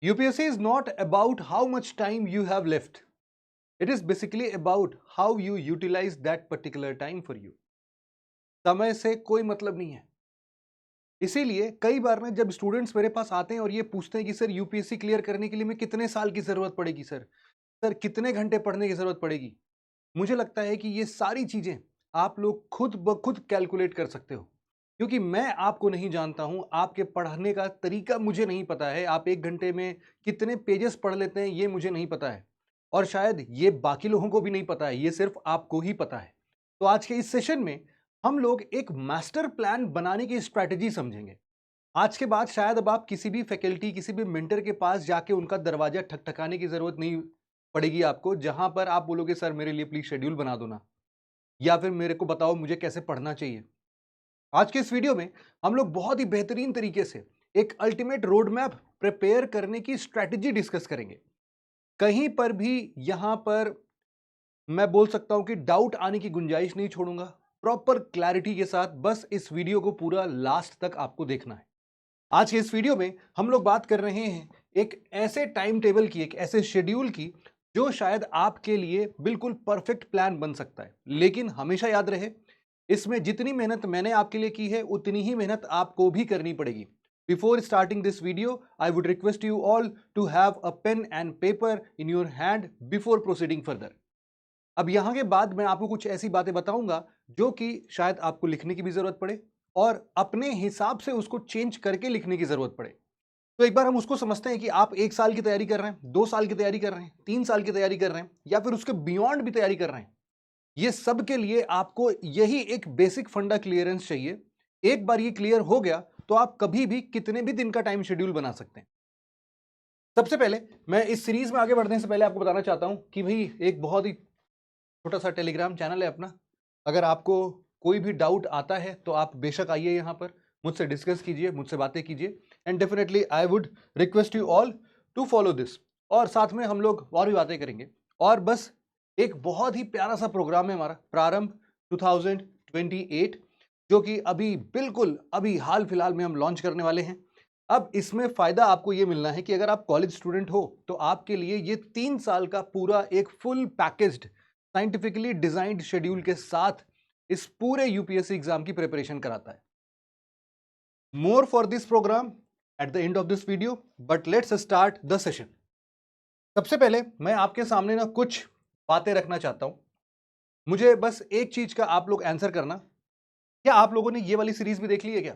UPSC is not about how much time you have left. It is basically about how you utilize that particular time for you. समय से कोई मतलब नहीं है। इसीलिए कई बार ना जब स्टूडेंट्स मेरे पास आते हैं और ये पूछते हैं कि सर यूपीएससी क्लियर करने के लिए मैं कितने साल की जरूरत पड़ेगी सर, सर कितने घंटे पढ़ने की जरूरत पड़ेगी, मुझे लगता है कि ये सारी चीजें आप लोग खुद ब खुद कैलकुलेट कर सकते हो, क्योंकि मैं आपको नहीं जानता हूं, आपके पढ़ने का तरीका मुझे नहीं पता है, आप एक घंटे में कितने पेजेस पढ़ लेते हैं ये मुझे नहीं पता है, और शायद ये बाकी लोगों को भी नहीं पता है, ये सिर्फ आपको ही पता है। तो आज के इस सेशन में हम लोग एक मास्टर प्लान बनाने की स्ट्रैटेजी समझेंगे। आज के बाद शायद अब आप किसी भी फैकल्टी, किसी भी मेंटर के पास जाके उनका दरवाजा ठकठकाने की जरूरत नहीं पड़ेगी आपको, जहां पर आप बोलोगे सर मेरे लिए प्लीज शेड्यूल बना दो ना, या फिर मेरे को बताओ मुझे कैसे पढ़ना चाहिए। आज के इस वीडियो में हम लोग बहुत ही बेहतरीन तरीके से एक अल्टीमेट रोड मैप प्रिपेयर करने की स्ट्रैटेजी डिस्कस करेंगे। कहीं पर भी यहां पर मैं बोल सकता हूं कि डाउट आने की गुंजाइश नहीं छोड़ूंगा। प्रॉपर क्लैरिटी के साथ बस इस वीडियो को पूरा लास्ट तक आपको देखना है। आज के इस वीडियो में हम लोग बात कर रहे हैं एक ऐसे टाइम टेबल की, एक ऐसे शेड्यूल की जो शायद आपके लिए बिल्कुल परफेक्ट प्लान बन सकता है। लेकिन हमेशा याद रहे, इसमें जितनी मेहनत मैंने आपके लिए की है उतनी ही मेहनत आपको भी करनी पड़ेगी। Before starting this video I would request you all to have a pen and paper in your hand before proceeding further. अब यहां के बाद मैं आपको कुछ ऐसी बातें बताऊंगा जो कि शायद आपको लिखने की भी जरूरत पड़े और अपने हिसाब से उसको चेंज करके लिखने की जरूरत पड़े। तो एक बार हम उसको समझते हैं कि आप 1 साल की तैयारी कर रहे हैं, 2 साल की तैयारी कर रहे हैं, 3 साल की तैयारी कर रहे हैं, या फिर उसके बियॉन्ड भी तैयारी कर रहे हैं। ये सब के लिए आपको यही एक बेसिक फंडा क्लियरेंस चाहिए। एक बार ये क्लियर हो गया तो आप कभी भी कितने भी दिन का टाइम शेड्यूल बना सकते हैं। सबसे पहले मैं इस सीरीज में आगे बढ़ने से पहले आपको बताना चाहता हूं कि भाई एक बहुत ही छोटा सा टेलीग्राम चैनल है अपना। अगर आपको कोई भी डाउट आता है तो आप बेशक आइए, यहाँ पर मुझसे डिस्कस कीजिए, मुझसे बातें कीजिए, and definitely I would request you all to follow this. और साथ में हम लोग और भी बातें करेंगे। और बस एक बहुत ही प्यारा सा प्रोग्राम है हमारा प्रारंभ 2028, जो कि अभी बिल्कुल अभी हाल फिलहाल में हम लॉन्च करने वाले हैं। अब इसमें फायदा आपको ये मिलना है कि अगर आप कॉलेज स्टूडेंट हो तो आपके लिए ये 3 साल का पूरा एक full packaged scientifically designed schedule के साथ इस पूरे यूपीएससी एग्जाम की प्रिपरेशन कराता है। More for this programme at the end of this video, but let's start the session. सबसे पहले मैं आपके सामने ना कुछ बातें रखना चाहता हूं। मुझे बस एक चीज का आप लोग आंसर करना, क्या आप लोगों ने ये वाली सीरीज भी देख ली है क्या?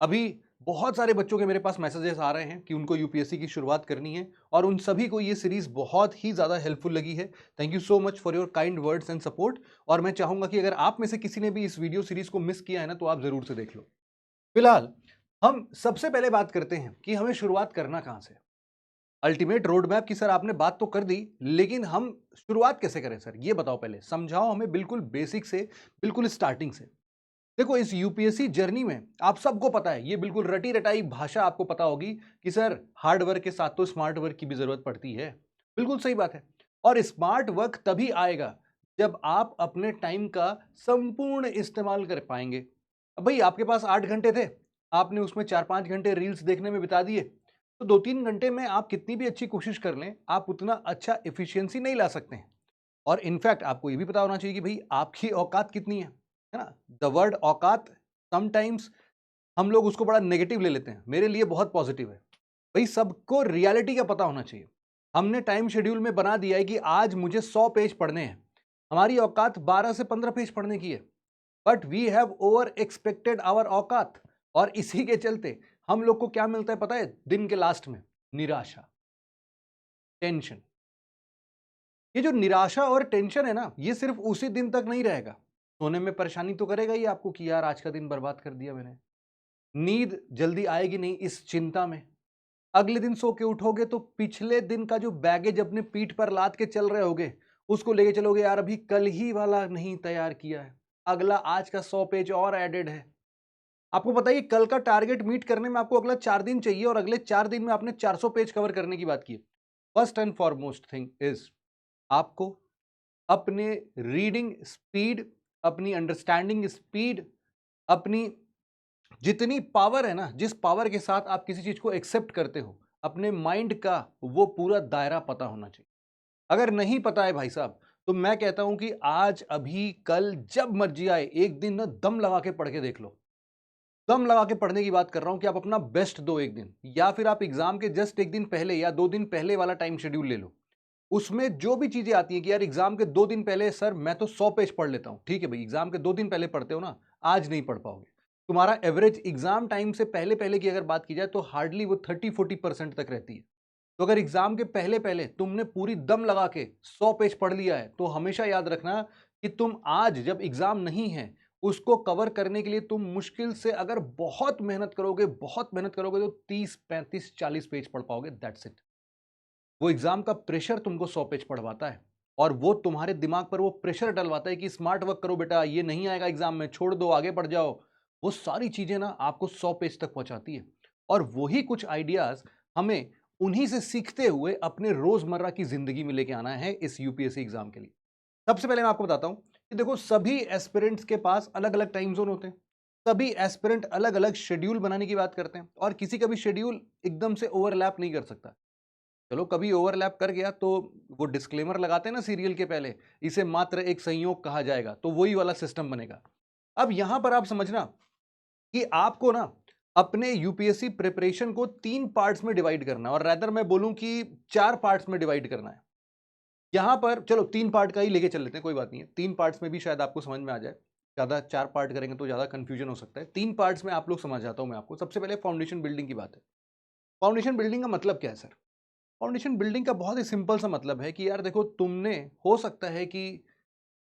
अभी बहुत सारे बच्चों के मेरे पास मैसेजेस आ रहे हैं कि उनको यूपीएससी की शुरुआत करनी है और उन सभी को ये सीरीज बहुत ही ज्यादा हेल्पफुल लगी है। Thank you so much for your kind words and support. और मैं चाहूंगा कि अगर आप में से किसी ने भी इस वीडियो सीरीज को मिस किया है ना, तो आप जरूर से देख लो। फिलहाल हम सबसे पहले बात करते हैं कि हमें शुरुआत करना कहां से। अल्टीमेट रोड मैप की सर आपने बात तो कर दी, लेकिन हम शुरुआत कैसे करें सर, ये बताओ, पहले समझाओ हमें बिल्कुल बेसिक से, बिल्कुल स्टार्टिंग से। देखो इस यूपीएससी जर्नी में आप सबको पता है, ये बिल्कुल रटी रटाई भाषा आपको पता होगी कि सर हार्ड वर्क के साथ तो स्मार्ट वर्क की भी जरूरत पड़ती है। बिल्कुल सही बात है। और स्मार्ट वर्क तभी आएगा जब आप अपने टाइम का संपूर्ण इस्तेमाल कर पाएंगे। अब भाई आपके पास 8 घंटे थे, आपने उसमें 4-5 घंटे रील्स देखने में बिता दिए, तो 2-3 घंटे में आप कितनी भी अच्छी कोशिश कर लें, आप उतना अच्छा एफिशिएंसी नहीं ला सकते हैं। और इनफैक्ट आपको ये भी पता होना चाहिए कि भाई आपकी औकात कितनी है ना। द वर्ड औकात समटाइम्स हम लोग उसको बड़ा नेगेटिव ले लेते हैं, मेरे लिए बहुत पॉजिटिव है। भाई सबको रियलिटी का पता होना चाहिए। हमने टाइम शेड्यूल में बना दिया है कि आज मुझे 100 पेज पढ़ने हैं, हमारी औकात 12 से 15 पेज पढ़ने की है, but we have over expected our औकात। और इसी के चलते हम लोग को क्या मिलता है पता है दिन के लास्ट में? निराशा, टेंशन। ये जो निराशा और टेंशन है ना, ये सिर्फ उसी दिन तक नहीं रहेगा। सोने में परेशानी तो करेगा ही आपको कि यार आज का दिन बर्बाद कर दिया मैंने। नींद जल्दी आएगी नहीं इस चिंता में। अगले दिन सो के उठोगे तो पिछले दिन का जो बैगेज अपने पीठ पर लाद के चल रहे होगे, उसको लेके चलोगे, यार अभी कल ही वाला नहीं तैयार किया है, अगला आज का 100 पेज और एडेड है। आपको बताइए कल का टारगेट मीट करने में आपको अगला 4 दिन चाहिए और अगले 4 दिन में आपने 400 पेज कवर करने की बात की। First and foremost thing is आपको अपने रीडिंग स्पीड, अपनी अंडरस्टैंडिंग स्पीड, अपनी जितनी पावर है ना, जिस पावर के साथ आप किसी चीज को एक्सेप्ट करते हो, अपने माइंड का वो पूरा दायरा पता होना चाहिए। अगर नहीं पता है भाई साहब, तो मैं कहता हूं कि आज, अभी, कल, जब मर्जी आए, एक दिन ना दम लगा के पढ़ के देख लो। दम लगा के पढ़ने की बात कर रहा हूं कि आप अपना बेस्ट दो एक दिन, या फिर आप एग्जाम के जस्ट एक दिन पहले या 2 दिन पहले वाला टाइम शेड्यूल ले लो। उसमें जो भी चीजें आती हैं कि यार एग्जाम के 2 दिन पहले सर मैं तो 100 पेज पढ़ लेता हूं, ठीक है भाई, एग्जाम के 2 दिन पहले पढ़ते हो ना, आज नहीं पढ़ पाओगे। तुम्हारा एवरेज एग्जाम टाइम से पहले पहले की अगर बात की जाए तो हार्डली वो 30-40% तक रहती है। तो अगर एग्जाम के पहले पहले तुमने पूरी दम लगा के 100 पेज पढ़ लिया है, तो हमेशा याद रखना कि तुम आज जब एग्जाम नहीं है, उसको कवर करने के लिए तुम मुश्किल से अगर बहुत मेहनत करोगे, बहुत मेहनत करोगे, तो 30, 35, 40 पेज पढ़ पाओगे, दैट्स इट। वो एग्जाम का प्रेशर तुमको 100 पेज पढ़वाता है, और वो तुम्हारे दिमाग पर वो प्रेशर डलवाता है कि स्मार्ट वर्क करो बेटा, ये नहीं आएगा एग्जाम में, छोड़ दो, आगे बढ़ जाओ। वो सारी चीजें ना आपको 100 पेज तक पहुंचाती है, और वही कुछ आइडियाज हमें उन्हीं से सीखते हुए अपने रोजमर्रा की जिंदगी में लेके आना है इस यूपीएससी एग्जाम के लिए। सबसे पहले मैं आपको बताता हूं कि देखो, सभी एस्पिरेंट्स के पास अलग अलग टाइम जोन होते हैं। सभी एस्पिरेंट अलग अलग शेड्यूल बनाने की बात करते हैं, और किसी का भी शेड्यूल एकदम से ओवरलैप नहीं कर सकता। चलो कभी ओवरलैप कर गया तो वो डिस्क्लेमर लगाते हैं ना सीरियल के पहले, इसे मात्र एक संयोग कहा जाएगा, तो वही वाला सिस्टम बनेगा। अब यहां पर आप समझना कि आपको ना अपने यूपीएससी प्रिपरेशन को 3 पार्ट्स में डिवाइड करना है, और रैदर मैं बोलूं कि 4 पार्ट्स में डिवाइड करना है। यहां पर चलो 3 पार्ट का ही लेके चल लेते हैं, कोई बात नहीं है, 3 पार्ट्स में भी शायद आपको समझ में आ जाए। ज्यादा 4 पार्ट करेंगे तो ज्यादा कंफ्यूजन हो सकता है, 3 पार्ट्स में आप लोग समझ आता हूं मैं आपको। सबसे पहले फाउंडेशन बिल्डिंग की बात है। फाउंडेशन बिल्डिंग का मतलब क्या है सर? फाउंडेशन बिल्डिंग का बहुत ही सिंपल सा मतलब है कि यार देखो, तुमने हो सकता है कि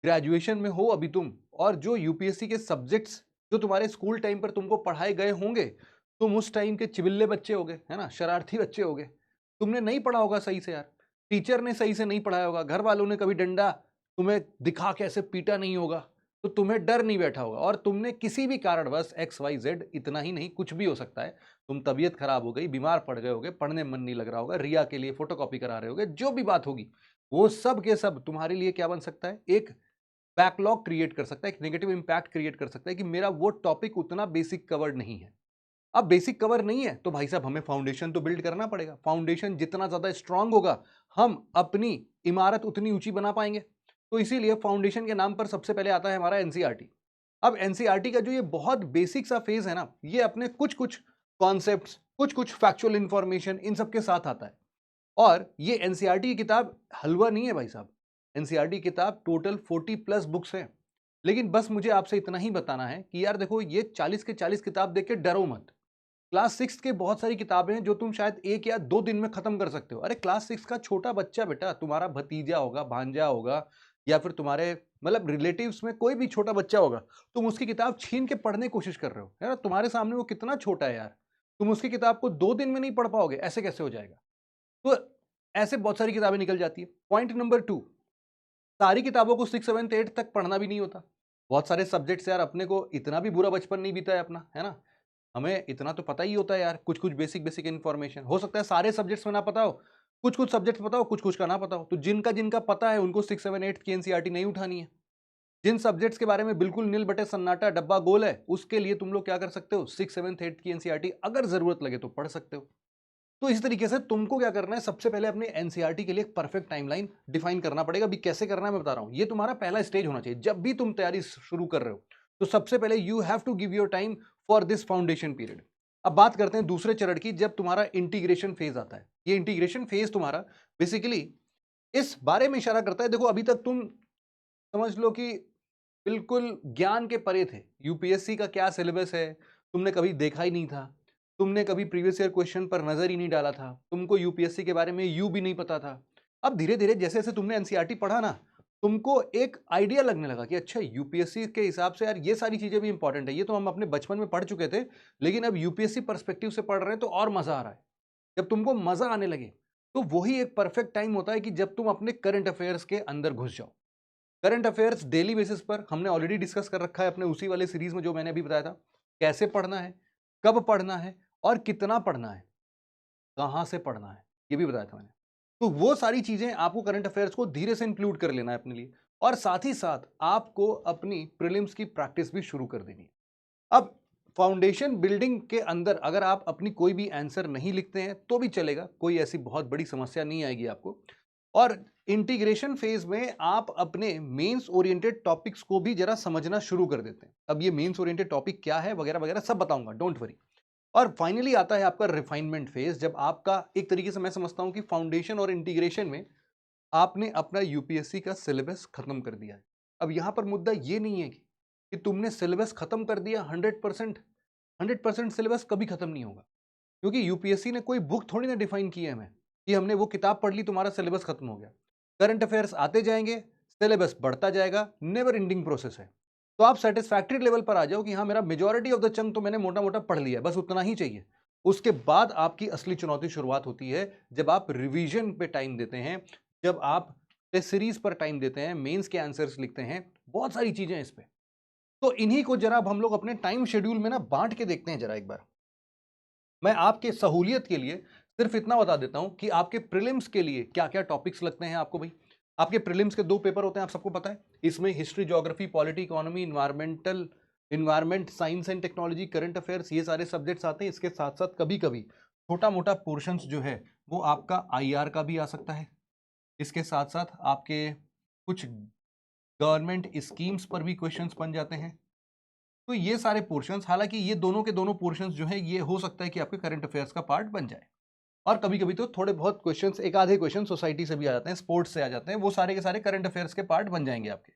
ग्रेजुएशन में हो अभी तुम, और जो यूपीएससी के सब्जेक्ट्स जो तुम्हारे स्कूल टाइम पर तुमको पढ़ाए गए होंगे, तुम उस टाइम के चिबिल्ले बच्चे होगे, है ना, शरारती बच्चे होगे। तुमने नहीं पढ़ा होगा सही से यार, टीचर ने सही से नहीं पढ़ाया होगा, घर वालों ने कभी डंडा तुम्हें दिखा के ऐसे पीटा नहीं होगा, तो तुम्हें डर नहीं बैठा होगा, और तुमने किसी भी कारणवश XYZ, इतना ही नहीं कुछ भी हो सकता है, तुम तबीयत खराब हो गई, बीमार पड़ गए होगे, पढ़ने मन नहीं लग रहा होगा, रिया के लिए फोटोकॉपी करा रहे होगे, जो भी बात होगी, वो सब के सब तुम्हारे लिए क्या बन सकता है, एक बैकलॉग क्रिएट कर सकता है, एक नेगेटिव इंपैक्ट क्रिएट कर सकता है कि मेरा वो टॉपिक उतना बेसिक कवर्ड नहीं है। अब बेसिक कवर नहीं है तो भाई साहब हमें फाउंडेशन तो बिल्ड करना पड़ेगा। फाउंडेशन जितना ज्यादा स्ट्रांग होगा, हम अपनी इमारत उतनी ऊंची बना पाएंगे। तो इसीलिए फाउंडेशन के नाम पर सबसे पहले आता है हमारा एनसीईआरटी। अब एनसीईआरटी का जो ये बहुत बेसिक सा फेज है ना, ये अपने कुछ कुछ कॉन्सेप्ट्स, कुछ कुछ फैक्चुअल इंफॉर्मेशन, इन सब के साथ आता है। और ये एनसीईआरटी की किताब हलवा नहीं है भाई साहब। एनसीईआरटी की किताब टोटल 40+ बुक्स हैं। लेकिन बस मुझे आपसे इतना ही बताना है कि यार देखो, ये 40 के 40 किताब देख के डरो मत। क्लास 6 के बहुत सारी किताबें हैं जो तुम शायद 1 या 2 दिन में खत्म कर सकते हो। अरे क्लास 6 का छोटा बच्चा बेटा, तुम्हारा भतीजा होगा, भांजा होगा, या फिर तुम्हारे मतलब रिलेटिव्स में कोई भी छोटा बच्चा होगा, तुम उसकी किताब छीन के पढ़ने की कोशिश कर रहे हो, है ना, तुम्हारे सामने वो कितना छोटा है यार, तुम उसकी किताब को 2 दिन में नहीं पढ़ पाओगे, ऐसे कैसे हो जाएगा? तो ऐसे बहुत सारी किताबें निकल जाती है। पॉइंट नंबर 2, सारी किताबों को 6, 7, 8 तक पढ़ना भी नहीं होता। बहुत सारे सब्जेक्ट्स यार, अपने को इतना भी बुरा बचपन नहीं बीता है अपना, है ना, हमें इतना तो पता ही होता है यार, कुछ कुछ बेसिक बेसिक इन्फॉर्मेशन। हो सकता है सारे सब्जेक्ट्स में ना पता हो, कुछ कुछ सब्जेक्ट्स पता हो, कुछ कुछ का ना पता हो। तो जिनका जिनका पता है उनको 6, 7, 8 की एनसीईआरटी नहीं उठानी है। जिन सब्जेक्ट्स के बारे में बिल्कुल नील बटे सन्नाटा डब्बा गोल है, उसके लिए तुम लोग क्या कर सकते हो, 6, 7, 8 की एनसीईआरटी अगर जरूरत लगे तो पढ़ सकते हो। तो इस तरीके से तुमको क्या करना है, सबसे पहले अपने एनसीईआरटी के लिए एक परफेक्ट टाइमलाइन डिफाइन करना पड़ेगा। अभी कैसे करना है मैं बता रहा हूं, ये तुम्हारा पहला स्टेज होना चाहिए जब भी तुम तैयारी शुरू कर रहे हो। तो सबसे पहले you have to give your time for this foundation period. अब बात करते हैं दूसरे चरण की, जब तुम्हारा इंटीग्रेशन फेज आता है। ये इंटीग्रेशन फेज तुम्हारा बेसिकली इस बारे में इशारा करता है, देखो अभी तक तुम समझ लो कि बिल्कुल ज्ञान के परे थे। यूपीएससी का क्या सिलेबस है तुमने कभी देखा ही नहीं था, तुमने कभी प्रीवियस ईयर क्वेश्चन पर नजर ही नहीं डाला था, तुमको यूपीएससी के बारे में यू भी नहीं पता था। अब धीरे धीरे जैसे जैसे तुमने एनसीईआरटी पढ़ा ना, तुमको एक आइडिया लगने लगा कि अच्छा, यूपीएससी के हिसाब से यार ये सारी चीजें भी इंपॉर्टेंट है, ये तो हम अपने बचपन में पढ़ चुके थे, लेकिन अब यूपीएससी पर्सपेक्टिव से पढ़ रहे हैं तो और मजा आ रहा है। जब तुमको मजा आने लगे, तो वही एक परफेक्ट टाइम होता है कि जब तुम अपने करंट अफेयर्स के अंदर घुस जाओ। करंट अफेयर्स डेली बेसिस पर हमने ऑलरेडी डिस्कस कर रखा है अपने उसी वाले सीरीज में जो मैंने अभी बताया था। कैसे पढ़ना है, कब पढ़ना है, और कितना पढ़ना है, कहां से पढ़ना है, ये भी बताया था मैंने। तो वो सारी चीजें आपको करंट अफेयर्स को धीरे से इंक्लूड कर लेना है अपने लिए, और साथ ही साथ आपको अपनी प्रीलिम्स की प्रैक्टिस भी शुरू कर देनी है। अब फाउंडेशन बिल्डिंग के अंदर अगर आप अपनी कोई भी आंसर नहीं लिखते हैं तो भी चलेगा, कोई ऐसी बहुत बड़ी समस्या नहीं आएगी आपको। और इंटीग्रेशन फेज में आप अपने मेंस ओरिएंटेड टॉपिक्स को भी जरा समझना शुरू कर देते हैं। अब ये मेंस ओरिएंटेड टॉपिक क्या है वगैरह वगैरह सब बताऊंगा, डोंट वरी। और फाइनली आता है आपका रिफाइनमेंट फेज, जब आपका एक तरीके से मैं समझता हूं कि फाउंडेशन और इंटीग्रेशन में आपने अपना यूपीएससी का सिलेबस खत्म कर दिया है। अब यहां पर मुद्दा ये नहीं है कि तुमने सिलेबस खत्म कर दिया 100% सिलेबस कभी खत्म नहीं होगा, क्योंकि यूपीएससी ने कोई बुक थोड़ी ना डिफाइन की है हमें कि हमने वो किताब पढ़ ली तुम्हारा सिलेबस खत्म हो गया। करंट अफेयर्स आते जाएंगे, सिलेबस बढ़ता जाएगा, नेवर एंडिंग प्रोसेस है। तो आप सेटिस्फैक्ट्री लेवल पर आ जाओ कि हाँ मेरा मेजॉरिटी ऑफ द चंक तो मैंने मोटा मोटा पढ़ लिया है, बस उतना ही चाहिए। उसके बाद आपकी असली चुनौती शुरुआत होती है जब आप रिवीजन पे टाइम देते हैं, जब आप टेस्ट सीरीज पर टाइम देते हैं, मेंस के आंसर्स लिखते हैं, बहुत सारी चीजें इस पे। तो इन्हीं को जरा अब हम लोग अपने टाइम शेड्यूल में ना बांट के देखते हैं जरा एक बार। मैं आपके सहूलियत के लिए सिर्फ इतना बता देता हूं कि आपके प्रीलिम्स के लिए क्या क्या टॉपिक्स लगते हैं आपको। भाई आपके प्रीलिम्स के 2 पेपर होते हैं, आप सबको पता है। इसमें history, geography, polity, economy, environment, science and technology, current affairs, ये सारे सब्जेक्ट्स आते हैं। इसके साथ साथ कभी कभी छोटा मोटा पोर्शंस जो है वो आपका आईआर का भी आ सकता है। इसके साथ साथ आपके कुछ गवर्नमेंट स्कीम्स पर भी क्वेश्चंस बन जाते हैं। तो ये सारे पोर्शंस, हालांकि ये दोनों के दोनों पोर्शंस जो है ये हो सकता है कि आपके करंट अफेयर्स का पार्ट बन जाए। और कभी कभी तो थोड़े बहुत क्वेश्चंस, एक आधे क्वेश्चन सोसाइटी से भी आ जाते हैं, स्पोर्ट्स से आ जाते हैं, वो सारे के सारे करंट अफेयर्स के पार्ट बन जाएंगे आपके।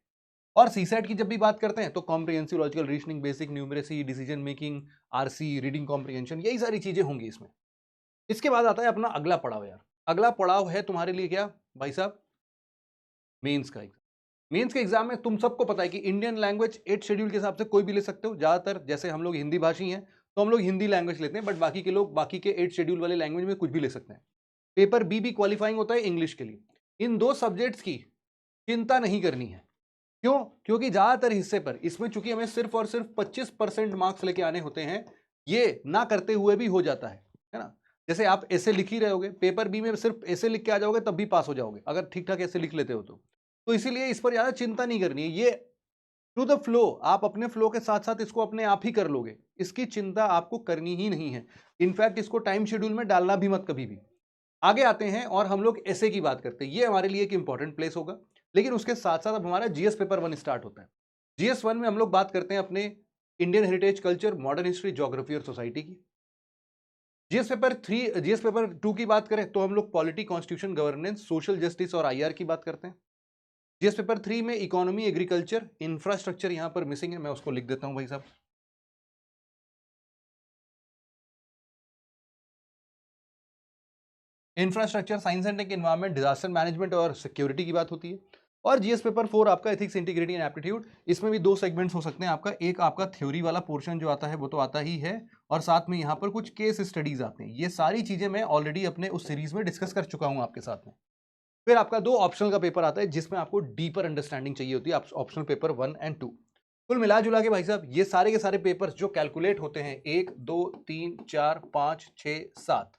और सीसेट की जब भी बात करते हैं तो comprehensive logical reasoning, basic numeracy, decision making, RC, reading comprehension, यही सारी चीजें होंगी इसमें। इसके बाद आता है अपना अगला पड़ाव यार। अगला पड़ाव है तुम्हारे लिए क्या भाई साहब? मेंस का एग्जाम। मेंस के एग्जाम में तुम सबको पता है कि इंडियन लैंग्वेज 8 शेड्यूल के हिसाब से कोई भी ले सकते हो। ज्यादातर जैसे हम लोग हिंदी भाषी हैं तो हम लोग हिंदी लैंग्वेज लेते हैं, बट बाकी के लोग बाकी के 8 शेड्यूल वाले लैंग्वेज में कुछ भी ले सकते हैं। पेपर बी भी क्वालिफाइंग होता है इंग्लिश के लिए। इन 2 सब्जेक्ट्स की चिंता नहीं करनी है। क्यों? क्योंकि ज्यादातर हिस्से पर इसमें चूंकि हमें सिर्फ और सिर्फ 25% मार्क्स लेके आने होते हैं, ये ना करते हुए भी हो जाता है ना। जैसे आप ऐसे लिख ही रहे होगे, पेपर बी में सिर्फ ऐसे लिख के आ जाओगे तब भी पास हो जाओगे अगर ठीक ठाक ऐसे लिख लेते हो तो इसीलिए इस पर ज्यादा चिंता नहीं करनी है। ये टू द फ्लो, आप अपने फ्लो के साथ साथ इसको अपने आप ही कर लोगे, इसकी चिंता आपको करनी ही नहीं है। इनफैक्ट इसको टाइम शेड्यूल में डालना भी मत कभी भी। आगे आते हैं और हम लोग ऐसे की बात करते हैं, ये हमारे लिए एक इंपॉर्टेंट प्लेस होगा। लेकिन उसके साथ साथ अब हमारा जीएस पेपर 1 स्टार्ट होता है। जीएस 1 में हम लोग बात करते हैं अपने Indian heritage, culture, modern history, geography और सोसाइटी की। जीएस पेपर 2 की बात करें तो हम लोग polity, constitution, governance, social justice और आईआर की बात करते हैं। जीएस पेपर 3 में इकोनॉमी, एग्रीकल्चर, इंफ्रास्ट्रक्चर यहां पर मिसिंग है, मैं उसको लिख देता हूं भाई साहब। Infrastructure, science and tech, environment, disaster management और सिक्योरिटी की बात होती है। और जीएस पेपर 4 आपका एथिक्स, इंटीग्रिटी एंड एप्टीट्यूड। इसमें भी 2 सेगमेंट्स हो सकते हैं आपका। एक आपका थ्योरी वाला पोर्शन जो आता है वो तो आता ही है, और साथ में यहाँ पर कुछ केस स्टडीज आते हैं। ये सारी चीजें मैं ऑलरेडी अपने उस सीरीज में डिस्कस कर चुका हूँ आपके साथ में। फिर आपका 2 ऑप्शनल का पेपर आता है जिसमें आपको डीपर अंडरस्टैंडिंग चाहिए होती है, ऑप्शनल पेपर 1 एंड 2। कुल मिला जुला के भाई साहब ये सारे के सारे पेपर्स जो कैलकुलेट होते हैं 1 2 3 4 5 6 7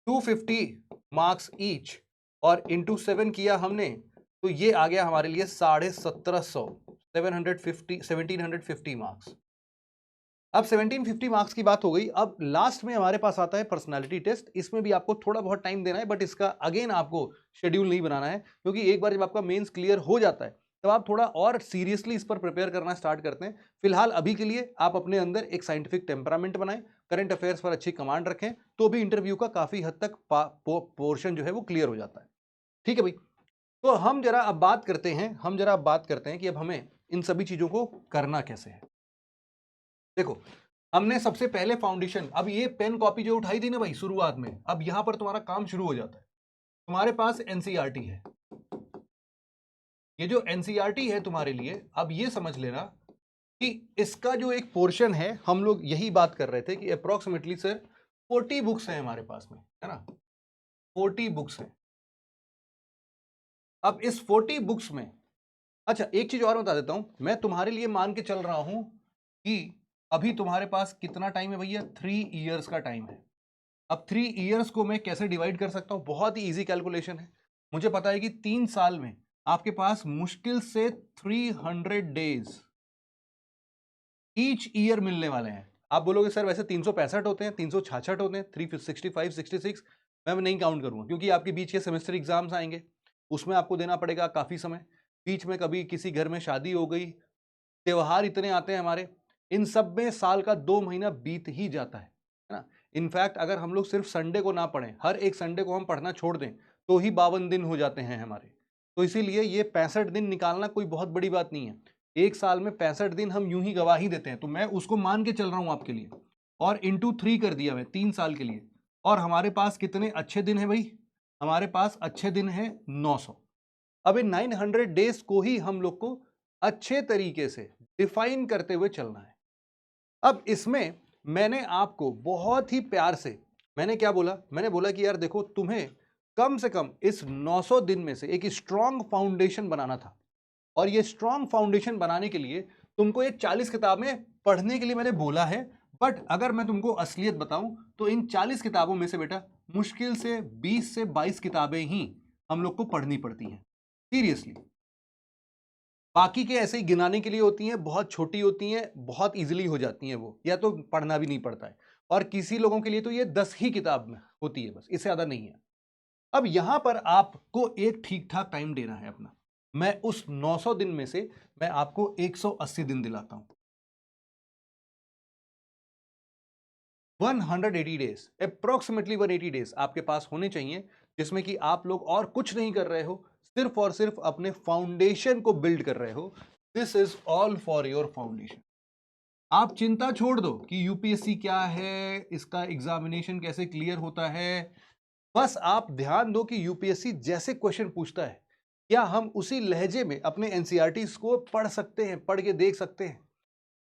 250 मार्क्स ईच, और इंटू 7 किया हमने तो ये आ गया हमारे लिए 1750 मार्क्स। अब 1750 मार्क्स की बात हो गई। अब लास्ट में हमारे पास आता है पर्सनालिटी टेस्ट। इसमें भी आपको थोड़ा बहुत टाइम देना है, बट इसका अगेन आपको शेड्यूल नहीं बनाना है, क्योंकि एक बार जब आपका मेंस क्लियर हो जाता है तब आप थोड़ा और सीरियसली इस पर प्रिपेयर करना स्टार्ट करते हैं। फिलहाल अभी के लिए आप अपने अंदर एक साइंटिफिक टेम्परामेंट बनाएं, करंट अफेयर्स पर अच्छी कमांड रखें, तो भी इंटरव्यू का काफी हद तक पोर्शन जो है वो क्लियर हो जाता है। ठीक है भाई, तो हम जरा अब बात करते हैं कि अब हमें इन सभी चीजों को करना कैसे है। देखो, हमने सबसे पहले फाउंडेशन, अब ये पेन कॉपी जो उठाई थी ना भाई शुरुआत में, अब यहां पर तुम्हारा काम शुरू हो जाता है। तुम्हारे पास एनसीईआरटी है, ये जो एनसीईआरटी है तुम्हारे लिए, अब ये समझ लेना कि इसका जो एक पोर्शन है, हम लोग यही बात कर रहे थे कि अप्रोक्सीमेटली सर 40 बुक्स हैं हमारे पास में, है ना, 40 बुक्स हैं। अब इस 40 बुक्स में, अच्छा एक चीज और बता देता हूं, मैं तुम्हारे लिए मान के चल रहा हूं कि अभी तुम्हारे पास कितना टाइम है भैया? 3 इयर्स का टाइम है। अब 3 इयर्स को मैं कैसे डिवाइड कर सकता हूं? बहुत ही इजी कैलकुलेशन है। मुझे पता है कि 3 साल में आपके पास मुश्किल से 300 डेज ईच ईयर मिलने वाले हैं। आप बोलोगे सर वैसे 365 होते हैं, 366 होते हैं, 365, 66, मैं नहीं काउंट करूंगा क्योंकि आपके बीच के सेमेस्टर एग्जाम्स आएंगे, उसमें आपको देना पड़ेगा काफ़ी समय। बीच में कभी किसी घर में शादी हो गई, त्योहार इतने आते हैं हमारे, इन सब में साल का 2 महीना बीत ही जाता है ना। इनफैक्ट अगर हम लोग सिर्फ संडे को ना पढ़ें, हर एक संडे को हम पढ़ना छोड़ दें तो ही 52 दिन हो जाते हैं हमारे। तो इसीलिए ये 65 दिन निकालना कोई बहुत बड़ी बात नहीं है। एक साल में 65 दिन हम यूं ही गवा ही देते हैं, तो मैं उसको मान के चल रहा हूं आपके लिए, और इंटू 3 कर दिया मैं 3 साल के लिए। और हमारे पास कितने अच्छे दिन है भाई, हमारे पास अच्छे दिन है 900। अब इन 900 डेज को ही हम लोग को अच्छे तरीके से डिफाइन करते हुए चलना है। अब इसमें मैंने आपको बहुत ही प्यार से, मैंने क्या बोला, मैंने बोला कि यार देखो तुम्हें कम से कम इस 900 दिन में से एक स्ट्रॉन्ग फाउंडेशन बनाना था, और ये स्ट्रॉन्ग फाउंडेशन बनाने के लिए तुमको ये 40 किताबें पढ़ने के लिए मैंने बोला है। बट अगर मैं तुमको असलियत बताऊं तो इन 40 किताबों में से बेटा मुश्किल से 20 से 22 किताबें ही हम लोग को पढ़नी पड़ती हैं सीरियसली। बाकी के ऐसे ही गिनाने के लिए होती हैं, बहुत छोटी होती हैं, बहुत इजीली हो जाती हैं वो, या तो पढ़ना भी नहीं पड़ता है। और किसी लोगों के लिए तो ये 10 ही किताब में होती है, बस इससे ज्यादा नहीं है। अब यहां पर आपको एक ठीक ठाक टाइम देना है अपना। मैं उस 900 दिन में से मैं आपको 180 दिन दिलाता हूं, 180 डेज, अप्रोक्सीमेटली 180 डेज आपके पास होने चाहिए, जिसमें कि आप लोग और कुछ नहीं कर रहे हो, सिर्फ और सिर्फ अपने फाउंडेशन को बिल्ड कर रहे हो। This is all for your foundation. आप चिंता छोड़ दो कि यूपीएससी क्या है, इसका एग्जामिनेशन कैसे क्लियर होता है। बस आप ध्यान दो कि यूपीएससी जैसे क्वेश्चन पूछता है, क्या हम उसी लहजे में अपने एनसीईआरटीज को पढ़ सकते हैं, पढ़ के देख सकते हैं।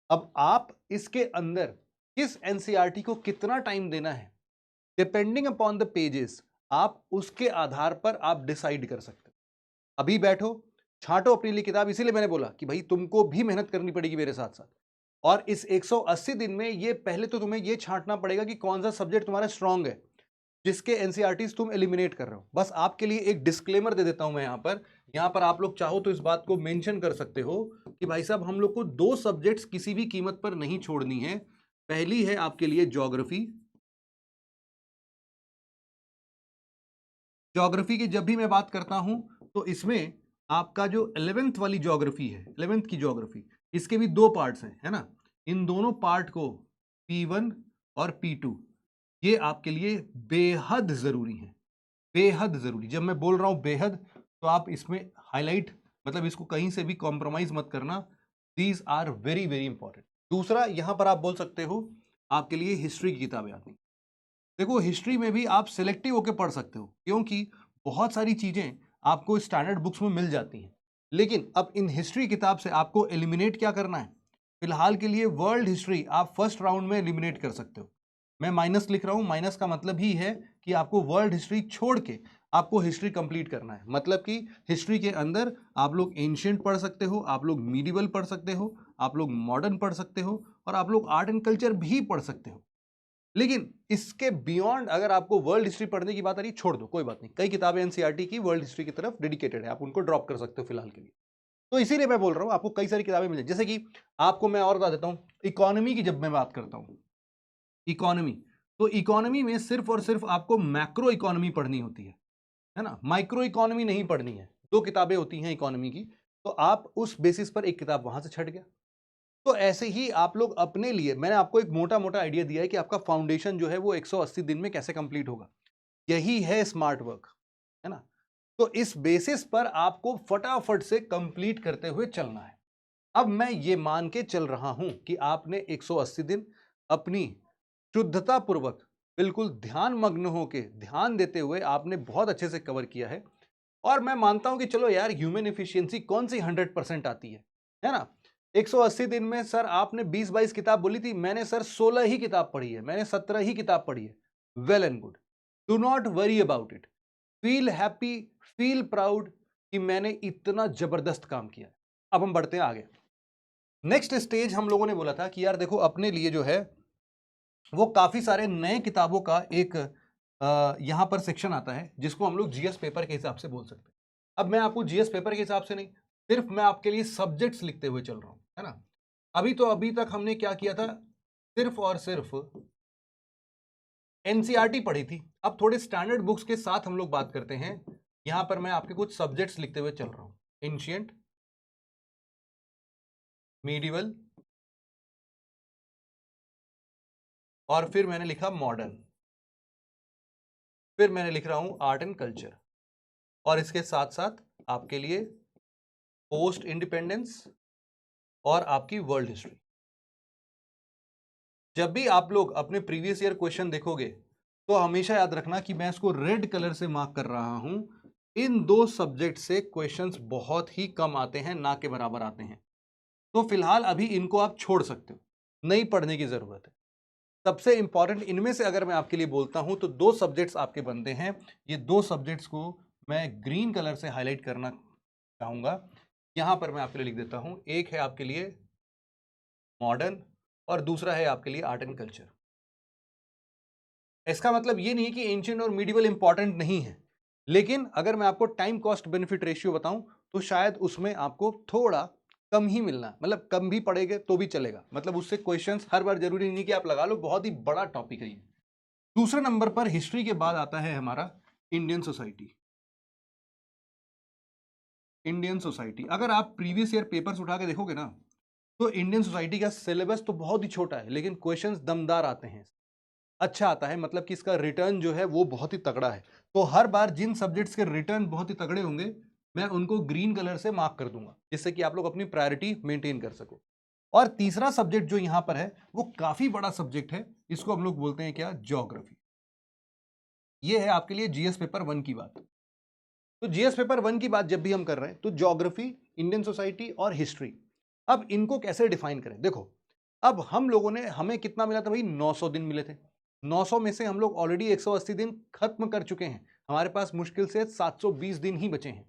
अब आप इसके अंदर किस एनसीईआरटी को कितना टाइम देना है, डिपेंडिंग अपॉन द पेजेस, आप उसके आधार पर आप डिसाइड कर सकते हो। अभी बैठो, छांटो अपने लिए किताब, इसीलिए मैंने बोला कि भाई तुमको भी मेहनत करनी पड़ेगी मेरे साथ साथ। और इस 180 दिन में ये पहले तो तुम्हें ये छांटना पड़ेगा कि कौन सा सब्जेक्ट तुम्हारा स्ट्रांग है, जिसके एनसीईआरटीज तुम एलिमिनेट कर रहे हो। बस आपके लिए एक डिस्क्लेमर दे देता हूं मैं यहां पर आप लोग चाहो तो इस बात को मेंशन कर सकते हो कि भाई साहब हम लोग को 2 सब्जेक्ट्स किसी भी कीमत पर नहीं छोड़नी है। पहली है आपके लिए ज्योग्राफी। ज्योग्राफी की जब भी मैं बात करता हूं तो इसमें आपका जो 11th वाली ज्योग्राफी है, 11th की ज्योग्राफी, इसके भी 2 पार्ट्स हैं, है ना। इन दोनों पार्ट को P1 और P2 ये आपके लिए बेहद जरूरी है, बेहद जरूरी। जब मैं बोल रहा हूं बेहद, तो आप इसमें हाईलाइट, मतलब इसको कहीं से भी कॉम्प्रोमाइज मत करना। These are very very important. दूसरा, यहां पर आप बोल सकते हो आपके लिए हिस्ट्री की किताबें आती हैं। देखो हिस्ट्री में भी आप सिलेक्टिव होकर पढ़ सकते हो, क्योंकि बहुत सारी चीजें आपको स्टैंडर्ड बुक्स में मिल जाती हैं। लेकिन अब इन हिस्ट्री किताब से आपको एलिमिनेट क्या करना है, फिलहाल के लिए वर्ल्ड हिस्ट्री आप फर्स्ट राउंड में एलिमिनेट कर सकते हो। मैं माइनस लिख रहा हूं, माइनस का मतलब ही है कि आपको वर्ल्ड हिस्ट्री छोड़ के आपको हिस्ट्री कंप्लीट करना है। मतलब कि हिस्ट्री के अंदर आप लोग एंशिएंट पढ़ सकते हो, आप लोग मीडिवल पढ़ सकते हो, आप लोग मॉडर्न पढ़ सकते हो, और आप लोग आर्ट एंड कल्चर भी पढ़ सकते हो। लेकिन इसके बियॉन्ड अगर आपको वर्ल्ड हिस्ट्री पढ़ने की बात आ रही, छोड़ दो, कोई बात नहीं। कई किताबें एनसीईआरटी की वर्ल्ड हिस्ट्री की तरफ डेडिकेटेड है, आप उनको ड्रॉप कर सकते हो फिलहाल के लिए। तो इसीलिए मैं बोल रहा हूं आपको कई सारी किताबें मिल जाए। जैसे कि आपको मैं और बता देता हूं, इकोनॉमी की जब मैं बात करता हूं, इकोनॉमी, तो इकोनॉमी में सिर्फ और सिर्फ आपको मैक्रो इकोनॉमी पढ़नी होती है ना, माइक्रो इकोनॉमी नहीं पढ़नी है। 2 किताबें होती हैं इकोनॉमी की, तो आप उस बेसिस पर एक किताब वहां से छट गया। तो ऐसे ही आप लोग अपने लिए, मैंने आपको एक मोटा मोटा आइडिया दिया है कि आपका फाउंडेशन जो है वो 180 दिन में कैसे कंप्लीट होगा। यही है स्मार्ट वर्क, है ना। तो इस बेसिस पर आपको फटाफट से कंप्लीट करते हुए चलना है। अब मैं ये मान के चल रहा हूं कि आपने 180 दिन अपनी शुद्धता पूर्वक, बिल्कुल ध्यान मग्न होकर, ध्यान देते हुए आपने बहुत अच्छे से कवर किया है। और मैं मानता हूं कि चलो यार, ह्यूमन एफिशिएंसी कौन सी 100% आती है ना। 180 दिन में सर आपने 20-22 किताब बोली थी, मैंने सर 16 ही किताब पढ़ी है, मैंने 17 ही किताब पढ़ी है। Well and good, do not worry about it, feel happy, feel proud कि मैंने इतना जबरदस्त काम किया है। अब हम बढ़ते हैं आगे। नेक्स्ट स्टेज हम लोगों ने बोला था कि यार देखो अपने लिए जो है वो काफी सारे नए किताबों का एक यहां पर सेक्शन आता है, जिसको हम लोग जीएस पेपर के हिसाब से बोल सकते हैं। अब मैं आपको जीएस पेपर के हिसाब से नहीं, सिर्फ मैं आपके लिए सब्जेक्ट्स लिखते हुए चल रहा हूं, है ना। अभी तक हमने क्या किया था, सिर्फ और सिर्फ एनसीईआरटी पढ़ी थी। अब थोड़े स्टैंडर्ड बुक्स के साथ हम लोग बात करते हैं। यहां पर मैं आपके कुछ सब्जेक्ट्स लिखते हुए चल रहा हूं। एंशिएंट, मीडिवल, और फिर मैंने लिखा मॉडर्न, फिर मैंने लिख रहा हूं आर्ट एंड कल्चर, और इसके साथ साथ आपके लिए पोस्ट इंडिपेंडेंस और आपकी वर्ल्ड हिस्ट्री। जब भी आप लोग अपने प्रीवियस ईयर क्वेश्चन देखोगे तो हमेशा याद रखना कि मैं इसको रेड कलर से मार्क कर रहा हूं। इन दो सब्जेक्ट से क्वेश्चंस बहुत ही कम आते हैं, ना के बराबर आते हैं। तो फिलहाल अभी इनको आप छोड़ सकते हो, नहीं पढ़ने की जरूरत है। सबसे इंपॉर्टेंट इनमें से अगर मैं आपके लिए बोलता हूं तो दो सब्जेक्ट्स आपके बनते हैं। ये दो सब्जेक्ट्स को मैं ग्रीन कलर से हाईलाइट करना चाहूंगा। यहां पर मैं आपके लिए लिख देता हूं, एक है आपके लिए मॉडर्न और दूसरा है आपके लिए आर्ट एंड कल्चर। इसका मतलब ये नहीं है कि एंशिएंट और मिडिवल इंपॉर्टेंट नहीं है, लेकिन अगर मैं आपको टाइम कॉस्ट बेनिफिट रेशियो बताऊं तो शायद उसमें आपको थोड़ा कम ही मिलना, मतलब कम भी पड़ेगा तो भी चलेगा। मतलब उससे क्वेश्चंस हर बार जरूरी नहीं कि आप लगा लो, बहुत ही बड़ा टॉपिक है ये। दूसरे नंबर पर हिस्ट्री के बाद आता है हमारा इंडियन सोसाइटी। इंडियन सोसाइटी अगर आप प्रीवियस ईयर पेपर्स उठा के देखोगे ना तो इंडियन सोसाइटी का सिलेबस तो बहुत ही छोटा है, लेकिन क्वेश्चंस दमदार आते हैं, अच्छा आता है। मतलब कि इसका रिटर्न जो है वो बहुत ही तगड़ा है। तो हर बार जिन सब्जेक्ट्स के रिटर्न बहुत ही तगड़े होंगे मैं उनको ग्रीन कलर से मार्क कर दूंगा, जिससे कि आप लोग अपनी प्रायोरिटी मेंटेन कर सको। और तीसरा सब्जेक्ट जो यहां पर है वो काफी बड़ा सब्जेक्ट है, इसको हम लोग बोलते हैं क्या, ज्योग्राफी। ये है आपके लिए जीएस पेपर 1 की बात। तो जीएस पेपर 1 की बात जब भी हम कर रहे हैं तो ज्योग्राफी, इंडियन सोसाइटी और हिस्ट्री, अब इनको कैसे डिफाइन करें। देखो, अब हम लोगों ने, हमें कितना मिला था भाई, 900 दिन मिले थे। 900 में से हम लोग ऑलरेडी 180 दिन खत्म कर चुके हैं, हमारे पास मुश्किल से 720 दिन ही बचे हैं।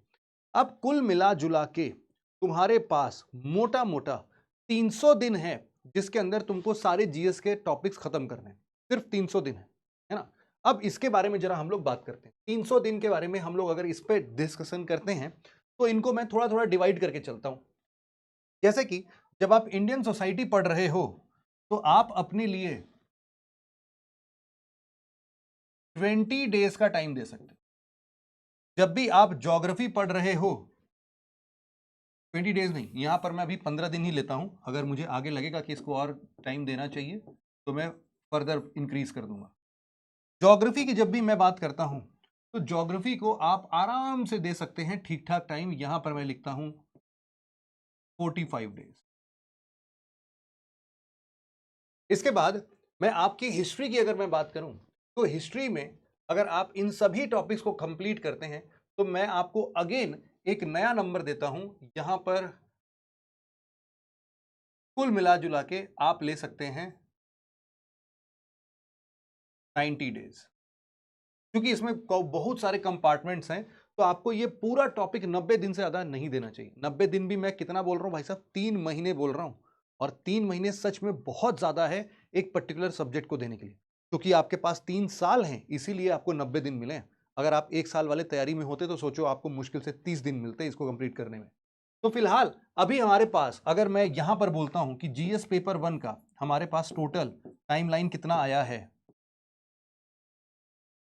अब कुल मिला जुला के तुम्हारे पास मोटा मोटा 300 दिन है, जिसके अंदर तुमको सारे जीएस के टॉपिक्स खत्म करने हैं। सिर्फ 300 दिन है ना। अब इसके बारे में जरा हम लोग बात करते हैं। 300 दिन के बारे में हम लोग अगर इस पे डिस्कशन करते हैं तो इनको मैं थोड़ा थोड़ा डिवाइड करके चलता हूं। जैसे कि जब आप इंडियन सोसाइटी पढ़ रहे हो तो आप अपने लिए 20 डेज का टाइम दे सकते हो। जब भी आप ज्योग्राफी पढ़ रहे हो, 20 डेज नहीं, यहां पर मैं अभी 15 दिन ही लेता हूं। अगर मुझे आगे लगेगा कि इसको और टाइम देना चाहिए तो मैं फर्दर इंक्रीज कर दूंगा। ज्योग्राफी की जब भी मैं बात करता हूं तो ज्योग्राफी को आप आराम से दे सकते हैं ठीक ठाक टाइम। यहां पर मैं लिखता हूं 45 डेज। इसके बाद मैं आपकी हिस्ट्री की अगर मैं बात करूं तो हिस्ट्री में अगर आप इन सभी टॉपिक्स को कंप्लीट करते हैं तो मैं आपको अगेन एक नया नंबर देता हूं। यहां पर कुल मिला जुला के आप ले सकते हैं 90 डेज। क्योंकि इसमें बहुत सारे कंपार्टमेंट्स हैं तो आपको ये पूरा टॉपिक 90 दिन से ज्यादा नहीं देना चाहिए। 90 दिन भी मैं कितना बोल रहा हूं भाई साहब, 3 महीने बोल रहा हूं। और 3 महीने सच में बहुत ज्यादा है एक पर्टिकुलर सब्जेक्ट को देने के लिए, क्योंकि आपके पास 3 साल हैं, इसीलिए आपको 90 दिन मिले। अगर आप 1 साल वाले तैयारी में होते तो सोचो आपको मुश्किल से 30 दिन मिलते इसको कंप्लीट करने में। तो फिलहाल अभी हमारे पास, अगर मैं यहां पर बोलता हूं कि जीएस पेपर 1 का हमारे पास टोटल टाइमलाइन कितना आया है,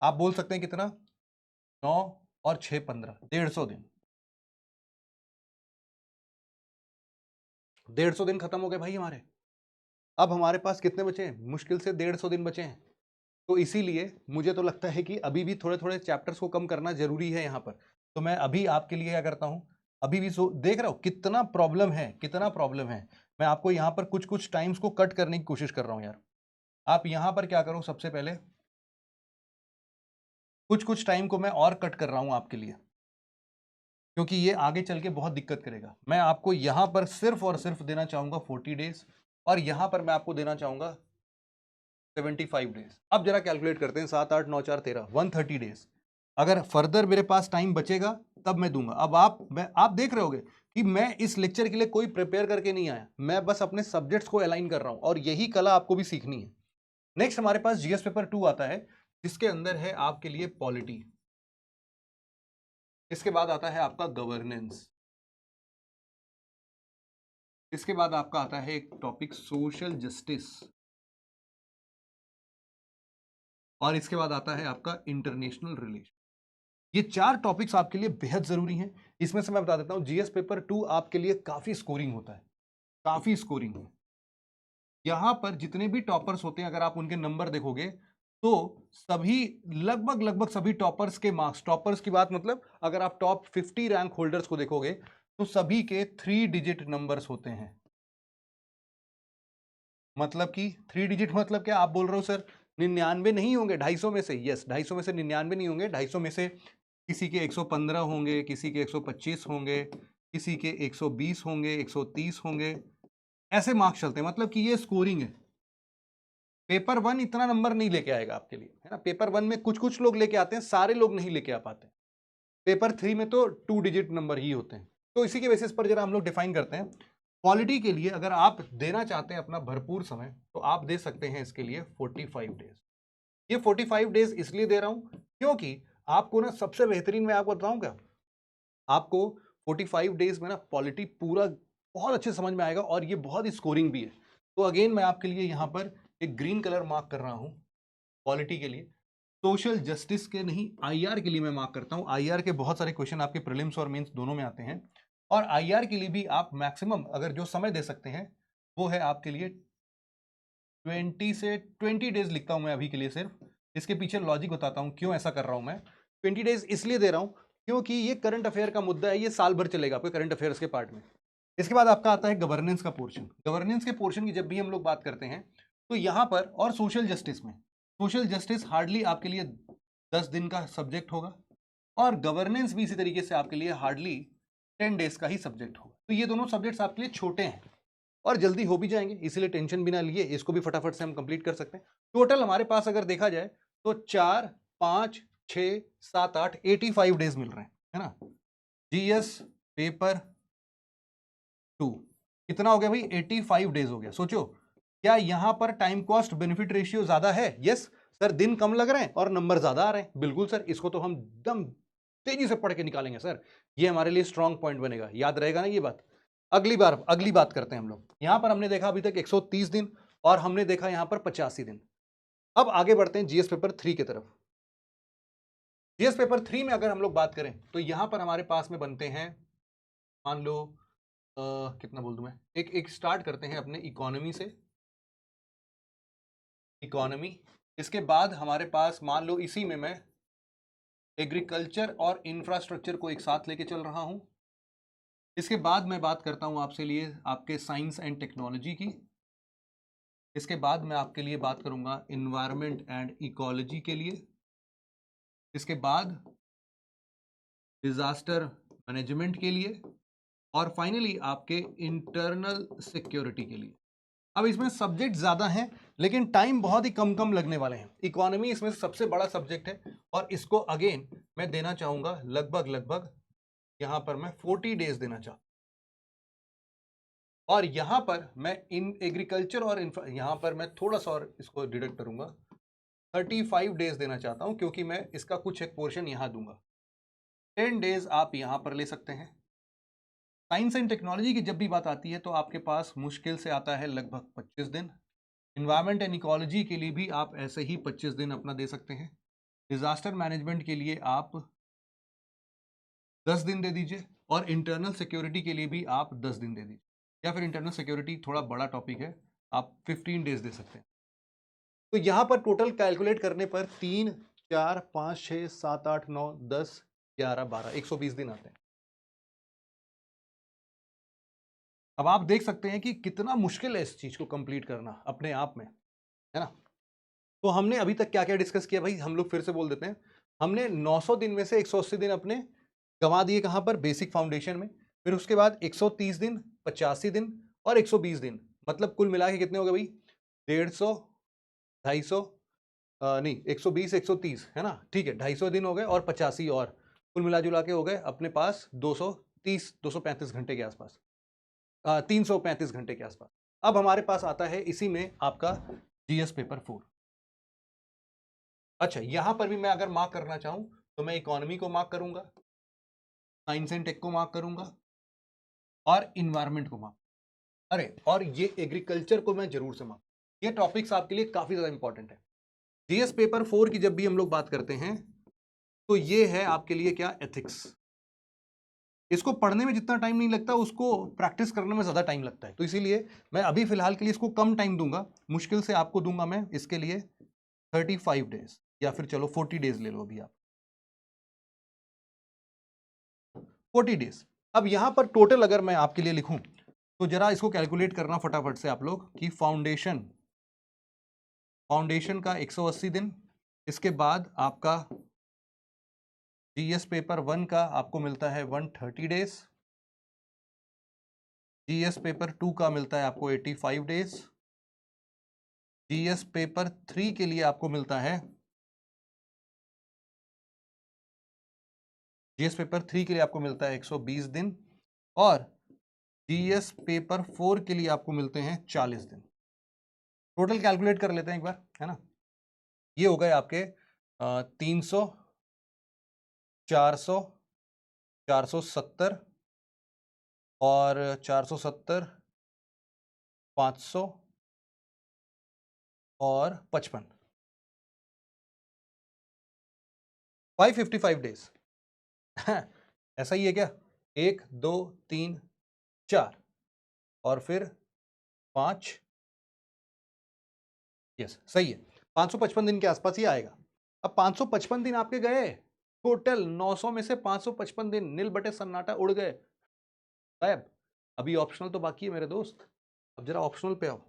आप बोल सकते हैं कितना, 9 और 6 15, 150 दिन। 150 दिन खत्म हो गए भाई हमारे। अब हमारे पास कितने बचे हैं, मुश्किल से 150 दिन बचे हैं। तो इसीलिए मुझे तो लगता है कि अभी भी थोड़े थोड़े चैप्टर्स को कम करना जरूरी है यहाँ पर। तो मैं अभी आपके लिए क्या करता हूँ, अभी भी देख रहा हूँ कितना प्रॉब्लम है, कितना प्रॉब्लम है। मैं आपको यहाँ पर कुछ कुछ टाइम्स को कट करने की कोशिश कर रहा हूँ यार। आप यहाँ पर क्या करो, सबसे पहले कुछ कुछ टाइम को मैं और कट कर रहा हूँ आपके लिए, क्योंकि ये आगे चल के बहुत दिक्कत करेगा। मैं आपको यहां पर सिर्फ और सिर्फ देना चाहूंगा 40 डेज, और यहां पर मैं आपको देना चाहूंगा 75 डेज। अब जरा कैलकुलेट करते हैं, 7 8 9 4 13, 130 डेज। अगर फर्दर मेरे पास टाइम बचेगा तब मैं दूंगा। अब आप देख रहे होगे कि मैं इस लेक्चर के लिए कोई प्रिपेयर करके नहीं आया, मैं बस अपने सब्जेक्ट्स को अलाइन कर रहा हूं, और यही कला आपको भी सीखनी है। नेक्स्ट हमारे पास जीएस पेपर 2 आता है, जिसके अंदर है आपके लिए पॉलिटी। इसके बाद आता है आपका गवर्नेंस। इसके बाद आपका आता है एक टॉपिक सोशल जस्टिस। और इसके बाद आता है आपका इंटरनेशनल रिलेशन। ये 4 टॉपिक्स आपके लिए बेहद जरूरी हैं। इसमें से मैं बता देता हूं, जीएस पेपर 2 आपके लिए काफी स्कोरिंग होता है, काफी स्कोरिंग है। यहां पर जितने भी टॉपर्स होते हैं, अगर आप उनके नंबर देखोगे तो सभी लगभग लगभग सभी टॉपर्स के मार्क्स, टॉपर्स की बात मतलब अगर आप टॉप 50 रैंक होल्डर्स को देखोगे तो सभी के 3 डिजिट नंबर्स होते हैं। मतलब कि 3 डिजिट मतलब क्या? आप बोल रहे हो सर 99 नहीं होंगे 250 में से? यस, 250 में से 99 नहीं होंगे, 250 में से किसी के 115 होंगे, किसी के 125 होंगे, किसी के 120 होंगे, 130 होंगे, ऐसे मार्क्स चलते हैं। मतलब कि ये स्कोरिंग है। पेपर 1 इतना नंबर नहीं लेके आएगा आपके लिए, है ना। पेपर 1 में कुछ कुछ लोग लेके आते हैं, सारे लोग नहीं लेके आ पाते। पेपर 3 में तो 2 डिजिट नंबर ही होते हैं। तो इसी के बेसिस पर जरा हम लोग डिफाइन करते हैं। क्वालिटी के लिए अगर आप देना चाहते हैं अपना भरपूर समय, तो आप दे सकते हैं इसके लिए 45 डेज। ये 45 डेज इसलिए दे रहा हूं क्योंकि आपको ना सबसे बेहतरीन मैं आपको बताऊं क्या, आपको 45 डेज में ना पॉलिटी पूरा बहुत अच्छे समझ में आएगा और ये बहुत ही स्कोरिंग भी है। तो अगेन मैं आपके लिए यहां पर एक ग्रीन कलर मार्क कर रहा हूं पॉलिटी के लिए। सोशल जस्टिस के नहीं, आईआर के लिए मैं मार्क करता हूं। आईआर के बहुत सारे क्वेश्चन आपके प्रीलिम्स और मेंस दोनों में आते हैं, और आईआर के लिए भी आप मैक्सिमम अगर जो समय दे सकते हैं वो है आपके लिए 20 से 20 डेज लिखता हूं मैं अभी के लिए सिर्फ। इसके पीछे लॉजिक बताता हूं क्यों ऐसा कर रहा हूं मैं। 20 डेज इसलिए दे रहा हूं क्योंकि ये करंट अफेयर का मुद्दा है, ये साल भर चलेगा आपके करंट अफेयर्स के पार्ट में। इसके बाद आपका आता है गवर्नेंस का पोर्शन। गवर्नेंस के पोर्शन की जब भी हम लोग बात करते हैं तो यहां पर, और सोशल जस्टिस में, सोशल जस्टिस हार्डली आपके लिए 10 दिन का सब्जेक्ट होगा, और गवर्नेंस भी इसी तरीके से आपके लिए हार्डली 10 डेज का ही सब्जेक्ट होगा। तो ये दोनों सब्जेक्ट्स आपके लिए छोटे हैं और जल्दी हो भी जाएंगे, इसलिए टेंशन बिना लिए इसको भी फटाफट से हम कंप्लीट कर सकते हैं। टोटल हमारे पास अगर देखा जाए तो 4, 5, 6, 7, 8, 85 डेज मिल रहे हैं, है ना। जीएस पेपर 2 कितना हो गया भाई? 85 डेज हो गया। सोचो, क्या यहां पर टाइम कॉस्ट बेनिफिट रेशियो ज्यादा है? यस सर, दिन कम लग रहे हैं और नंबर ज्यादा आ रहे हैं। बिल्कुल सर, इसको तो हम एकदम तेजी से पढ़ के निकालेंगे सर, ये हमारे लिए स्ट्रॉन्ग पॉइंट बनेगा। याद रहेगा ना ये बात? अगली बात करते हैं हम लोग। यहां पर हमने देखा अभी तक 130 दिन और हमने देखा यहां पर 85 दिन। अब आगे बढ़ते हैं जीएस पेपर 3 की तरफ। जीएस पेपर 3 में अगर हम लोग बात करें तो यहां पर हमारे पास में बनते हैं, मान लो कितना बोल दूं मैं, एक एक स्टार्ट करते हैं अपने इकोनॉमी से। इकोनॉमी, इसके बाद हमारे पास मान लो इसी में मैं एग्रीकल्चर और इंफ्रास्ट्रक्चर को एक साथ लेके चल रहा हूं। इसके बाद मैं बात करता हूं आपसे लिए आपके साइंस एंड टेक्नोलॉजी की। इसके बाद मैं आपके लिए बात करूंगा इन्वायरमेंट एंड इकोलॉजी के लिए। इसके बाद डिजास्टर मैनेजमेंट के लिए, और फाइनली आपके इंटरनल सिक्योरिटी के लिए। अब इसमें सब्जेक्ट ज्यादा हैं लेकिन टाइम बहुत ही कम कम लगने वाले हैं। इकोनॉमी इसमें सबसे बड़ा सब्जेक्ट है और इसको अगेन मैं देना चाहूंगा लगभग लगभग, यहां पर मैं 40 डेज देना चाहूंगा। और यहां पर मैं इन एग्रीकल्चर और यहां पर मैं थोड़ा सा और इसको डिडक्ट करूंगा, 35 डेज देना चाहता हूं क्योंकि मैं इसका कुछ एक पोर्शन यहां दूंगा। 10 डेज आप यहां पर ले सकते हैं। साइंस एंड टेक्नोलॉजी की जब भी बात आती है तो आपके पास मुश्किल से आता है लगभग 25 दिन। इन्वायरमेंट एंड इकोलॉजी के लिए भी आप ऐसे ही 25 दिन अपना दे सकते हैं। डिजास्टर मैनेजमेंट के लिए आप 10 दिन दे दीजिए, और इंटरनल सिक्योरिटी के लिए भी आप 10 दिन दे दीजिए, या फिर इंटरनल सिक्योरिटी थोड़ा बड़ा टॉपिक है, आप 15 डेज दे सकते हैं। तो यहां पर टोटल कैलकुलेट करने पर 3, 4, 5, 6, 7, 8, 9, 10, 11, 12, 120 दिन आते हैं। अब आप देख सकते हैं कि कितना मुश्किल है इस चीज को कंप्लीट करना अपने आप में, है ना। तो हमने अभी तक क्या क्या डिस्कस किया भाई, हम लोग फिर से बोल देते हैं। हमने 900 दिन में से 180 दिन अपने गंवा दिए, कहां पर? बेसिक फाउंडेशन में। फिर उसके बाद 130 दिन, 85 दिन और 120 दिन, मतलब कुल मिला के कितने हो गए भाई? 150, 250, नहीं 120, 130, है ना, ठीक है, 250 दिन हो गए और 85, और कुल मिला जुला के हो गए अपने पास 230, 235 घंटे के आसपास, 335 घंटे के आसपास। अब हमारे पास आता है इसी में आपका जीएस पेपर 4। अच्छा, यहां पर भी मैं अगर मार्क करना चाहूं तो मैं इकोनॉमी को मार्क करूंगा, साइंस एंड टेक को मार्क करूंगा, और इन्वायरमेंट को मार्क, अरे और ये एग्रीकल्चर को मैं जरूर से मार्क। ये टॉपिक्स आपके लिए काफी ज्यादा इंपॉर्टेंट है। जीएस पेपर 4 की जब भी हम लोग बात करते हैं तो ये है आपके लिए क्या, एथिक्स। इसको पढ़ने में जितना टाइम नहीं लगता उसको प्रैक्टिस करने में ज्यादा टाइम लगता है, तो इसीलिए मैं अभी फिलहाल के लिए इसको कम टाइम दूंगा, मुश्किल से आपको दूंगा मैं इसके लिए 35 डेज, या फिर चलो 40 डेज ले लो अभी आप, 40 डेज। अब यहां पर टोटल अगर मैं आपके लिए लिखूं तो जरा इसको कैलकुलेट करना फटाफट से आप लोग कि फाउंडेशन का 180 दिन, इसके बाद आपका जीएस पेपर 1 का आपको मिलता है 130 डेज, जीएस पेपर 2 का मिलता है आपको 85 डेज, जीएस पेपर 3 के लिए आपको मिलता है, जीएस पेपर 3 के लिए आपको मिलता है 120 दिन, और जीएस पेपर 4 के लिए आपको मिलते हैं 40 दिन। टोटल कैलकुलेट कर लेते हैं एक बार, है ना। ये हो गए आपके 300, 400, 470 और 470, 500 और 55, 555 डेज। ऐसा ही है क्या, 1 2 3 4 और फिर 5, यस सही है, 555 दिन के आसपास ही आएगा। अब 555 दिन आपके गए, टोटल 900 में से 555 दिन नील बटे सन्नाटा उड़ गए गायब। अभी ऑप्शनल तो बाकी है मेरे दोस्त, अब जरा ऑप्शनल पे आओ।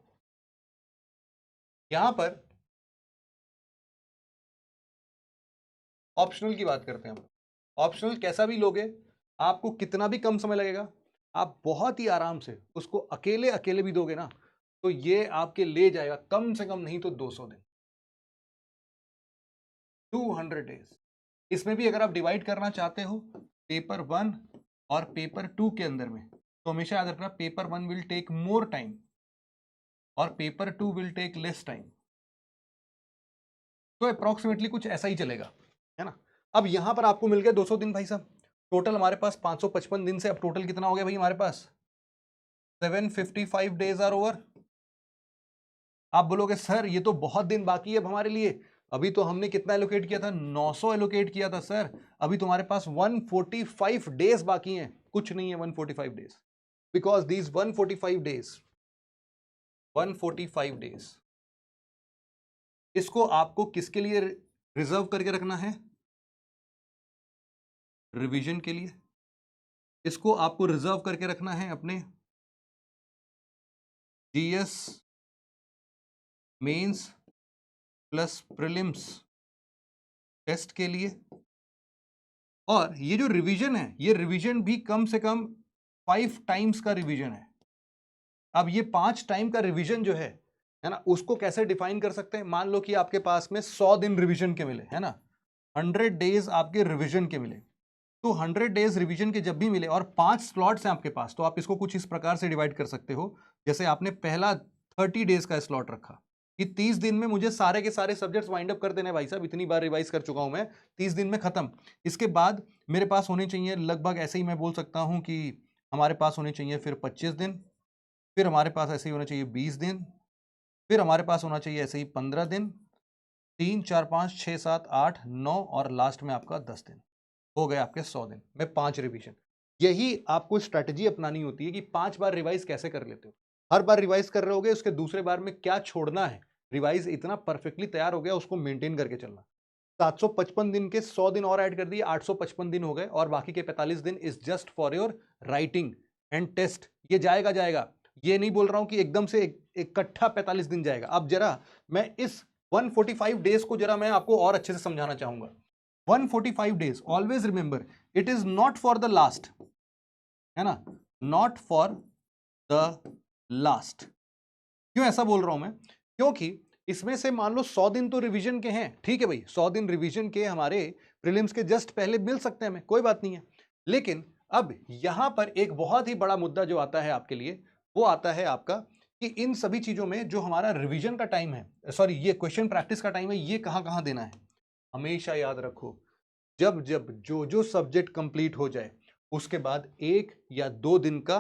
यहां पर ऑप्शनल की बात करते हैं हम। ऑप्शनल कैसा भी लोगे, आपको कितना भी कम समय लगेगा, आप बहुत ही आराम से उसको अकेले अकेले भी दोगे ना, तो ये आपके ले जाएगा कम से कम नहीं तो 200 दिन, 200 डेज। इसमें भी अगर आप डिवाइड करना चाहते हो पेपर 1 और पेपर 2 के अंदर में, तो हमेशा याद रखना paper 1 will take more time और paper 2 will take less time, तो अप्रोक्सीमेटली कुछ ऐसा ही चलेगा, है ना। अब यहां पर आपको मिल गया 200 दिन भाई साहब, टोटल हमारे पास 555 दिन से अब टोटल कितना हो गया भाई हमारे पास, 755 डेज आर ओवर। आप बोलोगे सर ये तो बहुत दिन बाकी है अब हमारे लिए, अभी तो हमने कितना एलोकेट किया था, 900 एलोकेट किया था सर, अभी तुम्हारे पास 145 डेज बाकी हैं। कुछ नहीं है 145 डेज, बिकॉज दीज 145 डेज इसको आपको किसके लिए रिजर्व करके रखना है, रिवीजन के लिए। इसको आपको रिजर्व करके रखना है अपने GS mains plus prelims test के लिए। और ये जो रिवीजन है, ये रिवीजन भी कम से कम 5 टाइम्स का रिवीजन है। अब ये 5 टाइम का रिवीजन जो है ना, उसको कैसे डिफाइन कर सकते हैं। मान लो कि आपके पास में 100 दिन रिवीजन के मिले, है ना, 100 डेज आपके रिवीजन के मिले, तो 100 डेज रिवीजन के जब भी मिले और 5 स्लॉट्स हैं आपके पास, तो आप इसको कुछ इस प्रकार से डिवाइड कर सकते हो। जैसे आपने पहला 30 डेज का स्लॉट रखा कि 30 दिन में मुझे सारे के सारे सब्जेक्ट्स वाइंड अप कर देने भाई साहब, इतनी बार रिवाइज कर चुका हूं मैं, 30 दिन में खत्म। इसके बाद मेरे पास होने चाहिए लगभग ऐसे ही मैं बोल सकता हूं कि हमारे पास होने चाहिए फिर 25 दिन, फिर हमारे पास ऐसे ही होना चाहिए 20 दिन, फिर हमारे पास होना चाहिए ऐसे ही 15 दिन, 3 4 5 6 7 8 9 और लास्ट में आपका 10 दिन। हो गए आपके 100 दिन में 5 रिवीजन। यही आपको स्ट्रेटजी अपनानी होती है कि 5 बार रिवाइज कैसे कर लेते हो। हर बार रिवाइज कर रहे होगे, उसके दूसरे बार में क्या छोड़ना है, रिवाइज इतना परफेक्टली तैयार हो गया, उसको मेंटेन करके चलना। 755 दिन के 100 दिन और ऐड कर दिए, 855 दिन हो गए, और बाकी के 45 दिन is just for your writing and test. ये जाएगा जाएगा, ये नहीं बोल रहा हूं कि एकदम से इकट्ठा 45 दिन जाएगा। अब जरा मैं इस 145 डेज को जरा मैं आपको और अच्छे से समझाना चाहूंगा। 145 days, always remember it is not for the last, है ना, नॉट फॉर द लास्ट। क्यों ऐसा बोल रहा हूं मैं, क्योंकि इसमें से मान लो 100 दिन तो रिवीजन के हैं, ठीक है भाई, 100 दिन रिवीजन के हमारे प्रीलिम्स के जस्ट पहले मिल सकते हैं हमें, कोई बात नहीं है। लेकिन अब यहां पर एक बहुत ही बड़ा मुद्दा जो आता है आपके लिए, वो आता है आपका कि इन सभी चीजों में जो हमारा रिवीजन का टाइम है, सॉरी ये क्वेश्चन प्रैक्टिस का टाइम है, ये कहां कहां देना है। हमेशा याद रखो, जब जब जो जो सब्जेक्ट कंप्लीट हो जाए उसके बाद 1 या 2 दिन का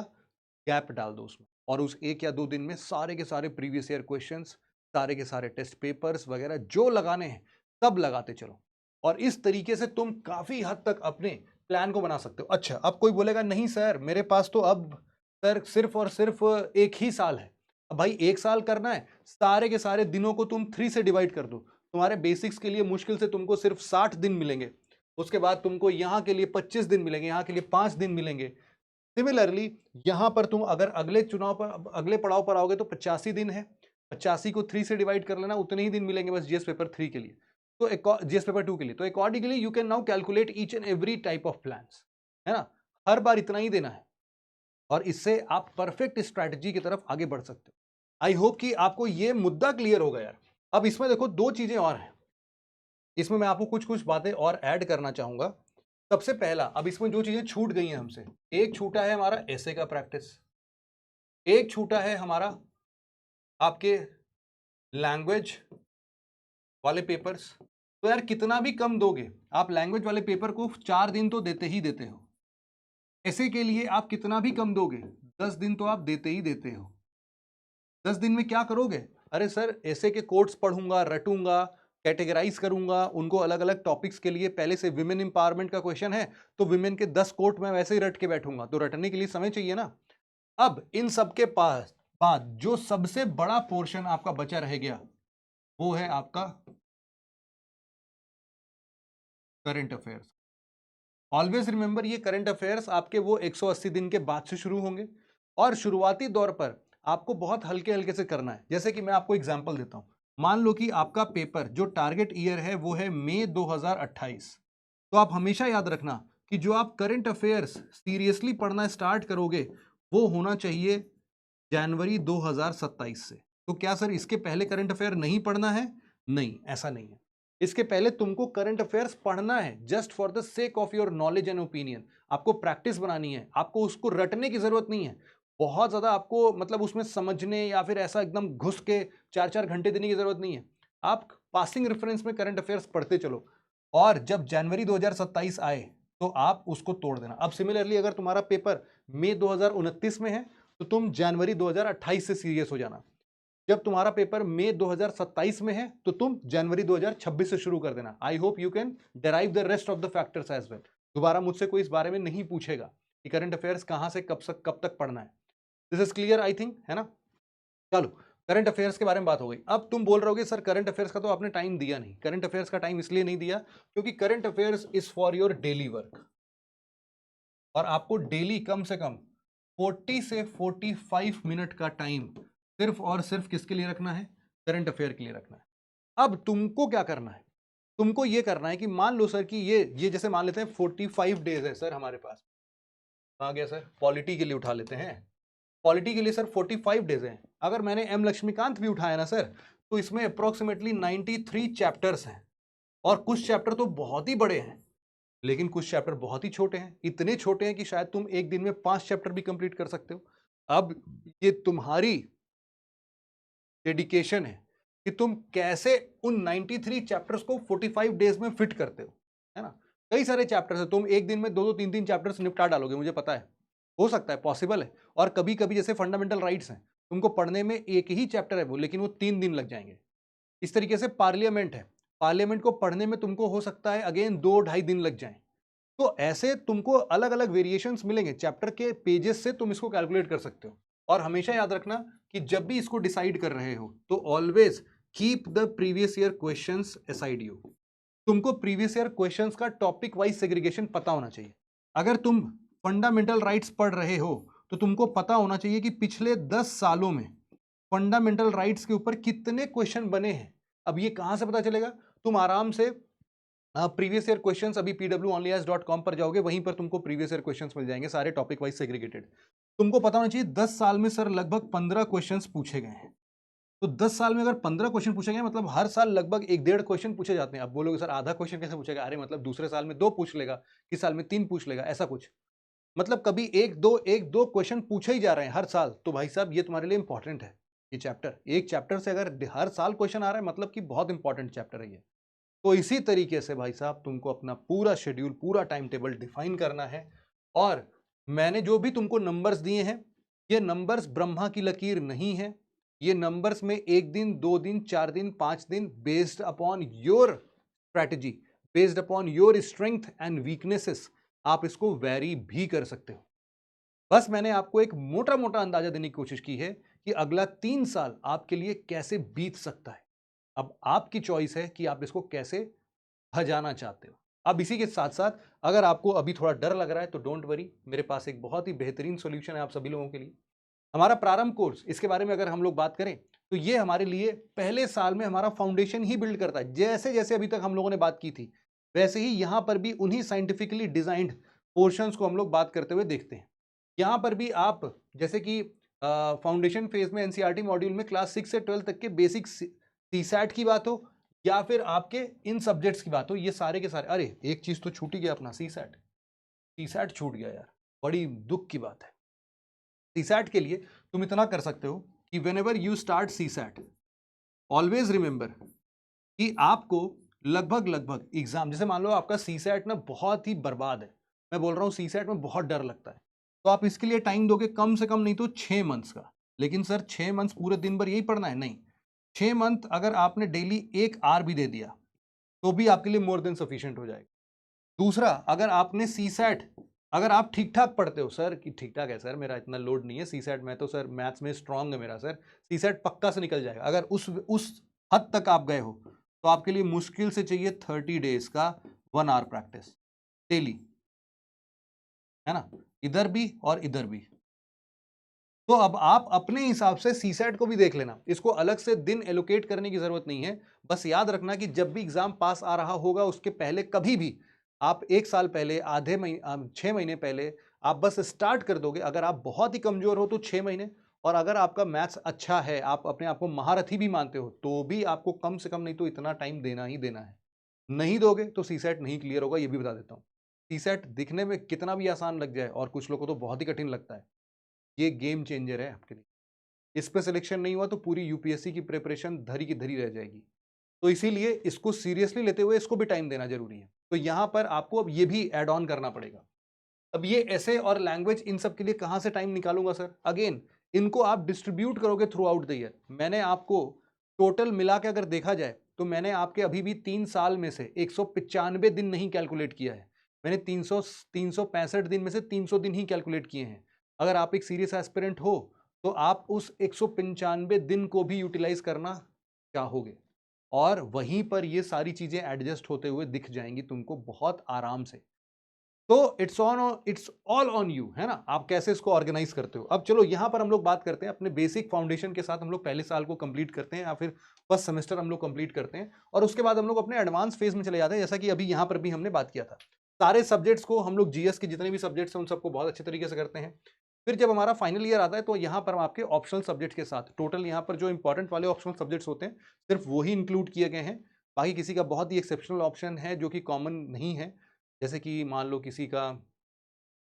गैप डाल दो उसमें, और उस 1 या 2 दिन में सारे के सारे प्रीवियस ईयर क्वेश्चंस सारे के सारे टेस्ट पेपर्स वगैरह जो लगाने हैं सब लगाते चलो, और इस तरीके से तुम काफी हद तक अपने प्लान को बना सकते हो। अच्छा, अब कोई बोलेगा नहीं सर मेरे पास तो अब सर सिर्फ और सिर्फ 1 ही साल है। अब भाई 1 साल करना है, सारे के सारे दिनों को तुम 3 से डिवाइड कर दो। तुम्हारे बेसिक्स के लिए मुश्किल से तुमको सिर्फ 60 दिन मिलेंगे, उसके बाद तुमको यहाँ के लिए 25 दिन मिलेंगे, यहाँ के लिए 5 दिन मिलेंगे। सिमिलरली यहां पर तुम अगर अगले चुनाव पर अगले पड़ाव पर आओगे तो 85 दिन है, 85 को 3 से डिवाइड कर लेना, उतने ही दिन मिलेंगे बस जीएस पेपर 3 के लिए, तो जीएस पेपर 2 के लिए। तो accordingly you can now calculate each and every type of plans, है ना, हर बार इतना ही देना है, और इससे आप परफेक्ट स्ट्रैटेजी की तरफ आगे बढ़ सकते हो। आई होप कि आपको ये मुद्दा क्लियर होगा यार। अब इसमें देखो 2 चीजें और हैं, इसमें मैं आपको कुछ कुछ बातें और ऐड करना चाहूंगा। सबसे पहला, अब इसमें जो चीजें छूट गई हैं हमसे, एक छूटा है हमारा एसे का प्रैक्टिस, एक छूटा है हमारा आपके लैंग्वेज वाले पेपर्स। तो यार कितना भी कम दोगे, आप लैंग्वेज वाले पेपर को 4 दिन तो देते ही देते हो, ऐसे के लिए आप कितना भी कम दोगे 10 दिन तो आप देते ही देते हो। 10 दिन में क्या करोगे, अरे सर ऐसे के कोट्स पढ़ूंगा, रटूंगा, कैटेगराइज करूंगा उनको अलग अलग टॉपिक्स के लिए। पहले से विमेन इंपावरमेंट का क्वेश्चन है तो विमेन के 10 कोट मैं वैसे ही रट के बैठूंगा, तो रटने के लिए समय चाहिए ना। अब इन सब के पास बाद जो सबसे बड़ा पोर्शन आपका बचा रह गया वो है आपका करंट अफेयर्स। ऑलवेज रिमेंबर, ये करंट अफेयर्स आपके वो 180 दिन के बाद से शुरू होंगे, और शुरुआती दौर पर आपको बहुत हल्के हल्के से करना है। जैसे कि मैं आपको एग्जांपल देता हूं, मान लो कि आपका पेपर जो टारगेट ईयर है वो है मई 2028, तो आप हमेशा याद रखना कि जो आप करंट अफेयर्स सीरियसली पढ़ना स्टार्ट करोगे वो होना चाहिए जनवरी 2027 से। तो क्या सर इसके पहले करंट अफेयर नहीं पढ़ना है? नहीं, ऐसा नहीं है। इसके पहले तुमको करंट अफेयर्स पढ़ना है just for the sake of your knowledge and opinion. आपको प्रैक्टिस बनानी है, आपको उसको रटने की जरूरत नहीं है, बहुत ज्यादा आपको मतलब उसमें समझने या फिर ऐसा एकदम घुस के 4-4 घंटे देने की जरूरत नहीं है। आप पासिंग रेफरेंस में करंट अफेयर्स पढ़ते चलो, और जब जनवरी 2027 आए तो आप उसको तोड़ देना। अब सिमिलरली अगर तुम्हारा पेपर मई 2029 में है तो तुम जनवरी 2028 से सीरियस हो जाना। जब तुम्हारा पेपर मई 2027 में है तो तुम जनवरी 2026 से शुरू कर देना। I hope you can derive the rest of the factors as well. दोबारा मुझसे कोई इस बारे में नहीं पूछेगा कि करंट अफेयर्स कहां से कब तक पढ़ना है। This is clear I think, है ना। चलो, करंट अफेयर्स के बारे में बात हो गई। अब तुम बोल रहे हो सर करंट अफेयर्स का तो आपने टाइम दिया नहीं। करंट अफेयर्स का टाइम इसलिए नहीं दिया क्योंकि current affairs is for your daily work, और आपको डेली कम से कम 40 से 45 मिनट का टाइम सिर्फ और सिर्फ किसके लिए रखना है? करंट अफेयर के लिए रखना है। अब तुमको क्या करना है, तुमको ये करना है कि मान लो सर कि ये जैसे मान लेते हैं 45 डेज है सर हमारे पास। कहाँ गया सर? पॉलिटी के लिए उठा लेते हैं। पॉलिटी के लिए सर 45 डेज हैं। अगर मैंने एम लक्ष्मीकांत भी उठाया ना सर, तो इसमें अप्रोक्सीमेटली 93 चैप्टर्स हैं, और कुछ चैप्टर तो बहुत ही बड़े हैं लेकिन कुछ चैप्टर बहुत ही छोटे हैं। इतने छोटे हैं कि शायद तुम एक दिन में 5 चैप्टर भी कंप्लीट कर सकते हो। अब ये तुम्हारी डेडिकेशन है कि तुम कैसे उन 93 चैप्टर्स को 45 डेज में फिट करते हो, है ना। कई सारे चैप्टर्स है, तुम एक दिन में 2-2 3-3 चैप्टर्स निपटा डालोगे, मुझे पता है, हो सकता है, पॉसिबल है। और कभी कभी जैसे फंडामेंटल राइट्स हैं, तुमको पढ़ने में एक ही चैप्टर है वो, लेकिन वो 3 दिन लग जाएंगे। इस तरीके से पार्लियामेंट है, पार्लियामेंट को पढ़ने में तुमको हो सकता है अगेन 2-2.5 दिन लग जाए। तो ऐसे तुमको अलग अलग वेरिएशंस मिलेंगे चैप्टर के पेजेस से, तुम इसको कैलकुलेट कर सकते हो। और हमेशा याद रखना कि जब भी इसको डिसाइड कर रहे हो तो always keep the previous year questions aside you. तुमको प्रीवियस ईयर क्वेश्चंस का टॉपिक वाइज सेग्रीगेशन पता होना चाहिए। अगर तुम फंडामेंटल राइट्स पढ़ रहे हो तो तुमको पता होना चाहिए कि पिछले 10 सालों में फंडामेंटल राइट्स के ऊपर कितने क्वेश्चन बने हैं। अब ये कहां से पता चलेगा? तुम आराम से प्रीवियस ईयर क्वेश्चंस अभी pwonlyas.com पर जाओगे, वहीं पर तुमको प्रीवियस ईयर क्वेश्चंस मिल जाएंगे, सारे टॉपिक वाइज सेग्रीगेटेड। तुमको पता होना चाहिए 10 साल में सर लगभग 15 क्वेश्चंस पूछे गए हैं। तो 10 साल में अगर 15 क्वेश्चन पूछे गए मतलब हर साल लगभग 1-1.5 क्वेश्चन पूछे जाते हैं। अब बोलोगे सर आधा क्वेश्चन कैसे पूछेगा? अरे मतलब दूसरे साल में 2 पूछ लेगा, किस साल में 3 पूछ लेगा, ऐसा कुछ। मतलब कभी 1-2 क्वेश्चन पूछे ही जा रहे हैं हर साल। तो भाई साहब ये तुम्हारे लिए इंपॉर्टेंट है। ये चैप्टर, एक चैप्टर से अगर हर साल क्वेश्चन आ रहा है मतलब कि बहुत इंपॉर्टेंट चैप्टर है ये। तो इसी तरीके से भाई साहब तुमको अपना पूरा शेड्यूल, पूरा टाइम टेबल डिफाइन करना है। और मैंने जो भी तुमको नंबर्स दिए हैं, ये नंबर्स ब्रह्मा की लकीर नहीं है, ये नंबर्स में 1 दिन, 2 दिन, 4 दिन, 5 दिन, based upon your strategy, based upon your strength and weaknesses, आप इसको वैरी भी कर सकते हो। बस मैंने आपको एक मोटा मोटा अंदाजा देने की कोशिश की है कि अगला 3 साल आपके लिए कैसे बीत सकता है। अब आपकी चॉइस है कि आप इसको कैसे भजाना चाहते हो। अब इसी के साथ साथ अगर आपको अभी थोड़ा डर लग रहा है तो डोंट वरी, मेरे पास एक बहुत ही बेहतरीन सॉल्यूशन है आप सभी लोगों के लिए। हमारा प्रारंभ कोर्स, इसके बारे में अगर हम लोग बात करें तो ये हमारे लिए पहले साल में हमारा फाउंडेशन ही बिल्ड करता है। जैसे जैसे अभी तक हम लोगों ने बात की थी वैसे ही यहां पर भी उन्हीं साइंटिफिकली डिजाइंड पोर्शंस को हम लोग बात करते हुए देखते हैं। यहां पर भी आप जैसे कि फाउंडेशन फेज में एनसीईआरटी मॉड्यूल में क्लास 6 से 12 तक के बेसिक सीसैट की बात हो या फिर आपके इन सब्जेक्ट्स की बात हो, ये सारे के सारे, अरे एक चीज तो छूट ही गया अपना, सीसैट। सीसैट छूट गया यार, बड़ी दुख की बात है। सीसैट के लिए तुम इतना कर सकते हो कि when ever you start CSAT, always remember कि आपको लगभग लगभग एग्जाम, जैसे मान लो आपका सीसैट ना बहुत ही बर्बाद है, मैं बोल रहा हूँ सीसैट में बहुत डर लगता है, तो आप इसके लिए टाइम दोगे कम से कम नहीं तो 6 मंथ्स का। लेकिन सर 6 मंथ्स पूरे दिन भर यही पढ़ना है? नहीं, 6 मंथ अगर आपने डेली 1 आवर भी दे दिया तो भी आपके लिए मोर देन सफिशिएंट हो जाएगा। दूसरा, अगर आपने सीसैट, अगर आप ठीक ठाक पढ़ते हो, सर कि ठीक ठाक है सर, मेरा इतना लोड नहीं है सीसैट में, तो सर मैथ्स में स्ट्रांग है मेरा सर, सीसैट पक्का से निकल जाएगा, अगर उस हद तक आप गए हो तो आपके लिए मुश्किल से चाहिए 30 डेज का 1 आवर प्रैक्टिस डेली, है ना, इधर भी और इधर भी। तो अब आप अपने हिसाब से सीसैट को भी देख लेना, इसको अलग से दिन एलोकेट करने की जरूरत नहीं है। बस याद रखना कि जब भी एग्जाम पास आ रहा होगा उसके पहले कभी भी आप 1 साल पहले, आधे महीने, 6 महीने पहले आप बस स्टार्ट कर दोगे। अगर आप बहुत ही कमजोर हो तो 6 महीने, और अगर आपका मैथ्स अच्छा है, आप अपने आप को महारथी भी मानते हो, तो भी आपको कम से कम नहीं तो इतना टाइम देना ही देना है। नहीं दोगे तो सीसैट नहीं क्लियर होगा, ये भी बता देता हूँ। सीसैट दिखने में कितना भी आसान लग जाए और कुछ लोगों को तो बहुत ही कठिन लगता है, ये गेम चेंजर है आपके लिए। इस पे सिलेक्शन नहीं हुआ तो पूरी यूपीएससी की प्रिपरेशन धरी की धरी रह जाएगी। तो इसीलिए इसको सीरियसली लेते हुए इसको भी टाइम देना जरूरी है। तो यहां पर आपको अब ये भी ऐड ऑन करना पड़ेगा। अब ये ऐसे और लैंग्वेज, इन सब के लिए कहां से टाइम निकालूंगा सर? अगेन, इनको आप डिस्ट्रीब्यूट करोगे थ्रू आउट द ईयर। मैंने आपको टोटल मिला के अगर देखा जाए तो मैंने आपके अभी भी 3 साल में से 195 दिन नहीं कैलकुलेट किया है, मैंने 365 दिन में से 300 दिन ही कैलकुलेट किए हैं। अगर आप एक सीरियस एस्पिरेंट हो तो आप उस 195 दिन को भी यूटिलाइज करना चाहोगे, और वहीं पर ये सारी चीजें एडजस्ट होते हुए दिख जाएंगी तुमको बहुत आराम से। तो इट्स ऑल ऑन यू, है ना, आप कैसे इसको ऑर्गेनाइज करते हो। अब चलो यहां पर हम लोग बात करते हैं अपने बेसिक फाउंडेशन के साथ, हम लोग पहले साल को कंप्लीट करते हैं या फिर फर्स्ट सेमेस्टर हम लोग कंप्लीट करते हैं, और उसके बाद हम लोग अपने एडवांस फेज में चले जाते हैं, जैसा कि अभी यहां पर भी हमने बात किया था। सारे सब्जेक्ट्स को हम लोग, जीएस के जितने भी सब्जेक्ट्स हैं उन सबको बहुत अच्छे तरीके से करते हैं। फिर जब हमारा फाइनल ईयर आता है तो यहाँ पर हम आपके ऑप्शनल सब्जेक्ट के साथ, टोटल यहाँ पर जो इंपॉर्टेंट वाले ऑप्शनल सब्जेक्ट्स होते हैं सिर्फ वही इंक्लूड किए गए हैं। बाकी किसी का बहुत ही एक्सेप्शनल ऑप्शन है जो कि कॉमन नहीं है, जैसे कि मान लो किसी का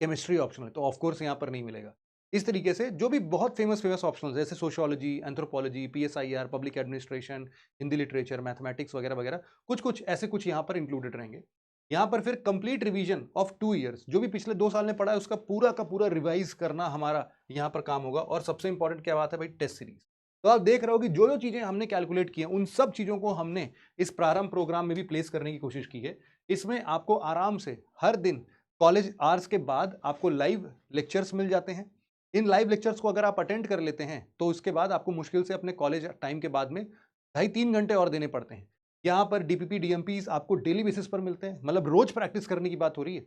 केमिस्ट्री ऑप्शनल है तो ऑफकोर्स यहाँ पर नहीं मिलेगा। इस तरीके से जो भी बहुत फेमस फेमस ऑप्शनल जैसे sociology, anthropology, PSIR, public administration, Hindi literature, mathematics वगैरह वगैरह, कुछ कुछ ऐसे कुछ यहाँ पर इंक्लूडेड रहेंगे। यहाँ पर फिर कंप्लीट रिवीजन ऑफ 2 ईयर्स, जो भी पिछले 2 साल में पढ़ा है उसका पूरा का पूरा रिवाइज करना हमारा यहाँ पर काम होगा। और सबसे इंपॉर्टेंट क्या बात है भाई, टेस्ट सीरीज। तो आप देख रहे हो कि जो जो चीजें हमने कैलकुलेट की हैं उन सब चीजों को हमने इस प्रारंभ प्रोग्राम में भी प्लेस करने की कोशिश की है। इसमें आपको आराम से हर दिन कॉलेज आवर्स के बाद आपको लाइव लेक्चर्स मिल जाते हैं। इन लाइव लेक्चर्स को अगर आप अटेंड कर लेते हैं तो उसके बाद आपको मुश्किल से अपने कॉलेज टाइम के बाद में 2.5-3 घंटे और देने पड़ते हैं। यहाँ पर डीपीपी डीएमपीज आपको डेली बेसिस पर मिलते हैं, मतलब रोज प्रैक्टिस करने की बात हो रही है।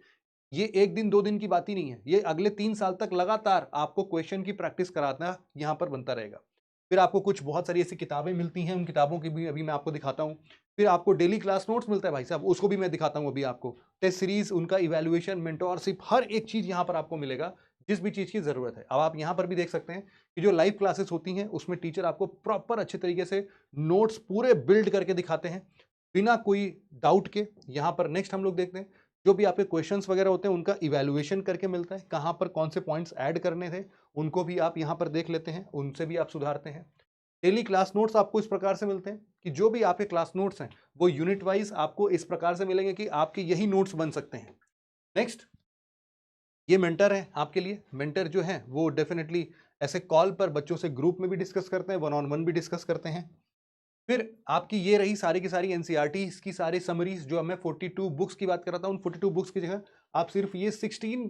ये 1 दिन 2 दिन की बात ही नहीं है, ये अगले 3 साल तक लगातार आपको क्वेश्चन की प्रैक्टिस कराना यहाँ पर बनता रहेगा। फिर आपको कुछ बहुत सारी ऐसी किताबें मिलती हैं, उन किताबों की भी अभी मैं आपको दिखाता हूँ। फिर आपको डेली क्लास नोट्स मिलता है भाई साहब, उसको भी मैं दिखाता हूँ अभी आपको। टेस्ट सीरीज, उनका इवैल्यूएशन, मेंटोरशिप, हर एक चीज यहाँ पर आपको मिलेगा जिस भी चीज की जरूरत है। अब आप यहाँ पर भी देख सकते हैं कि जो लाइव क्लासेस होती हैं उसमें टीचर आपको प्रॉपर अच्छे तरीके से नोट्स पूरे बिल्ड करके दिखाते हैं बिना कोई डाउट के। यहाँ पर नेक्स्ट हम लोग देखते हैं जो भी आपके क्वेश्चंस वगैरह होते हैं उनका इवैल्यूएशन करके मिलता है, कहाँ पर कौन से पॉइंट्स ऐड करने थे उनको भी आप यहाँ पर देख लेते हैं, उनसे भी आप सुधारते हैं। डेली क्लास नोट्स आपको इस प्रकार से मिलते हैं कि जो भी आपके क्लास नोट्स हैं वो यूनिट वाइज आपको इस प्रकार से मिलेंगे कि आपके यही नोट्स बन सकते हैं। नेक्स्ट, ये मेंटर है आपके लिए। मेंटर जो है वो डेफिनेटली ऐसे कॉल पर बच्चों से ग्रुप में भी डिस्कस करते हैं, वन ऑन वन भी डिस्कस करते हैं। फिर आपकी ये रही सारी की सारी एनसीईआरटी की सारी समरीज, जो मैं 42 बुक्स की बात कर रहा था, उन 42 बुक्स की जगह आप सिर्फ ये 16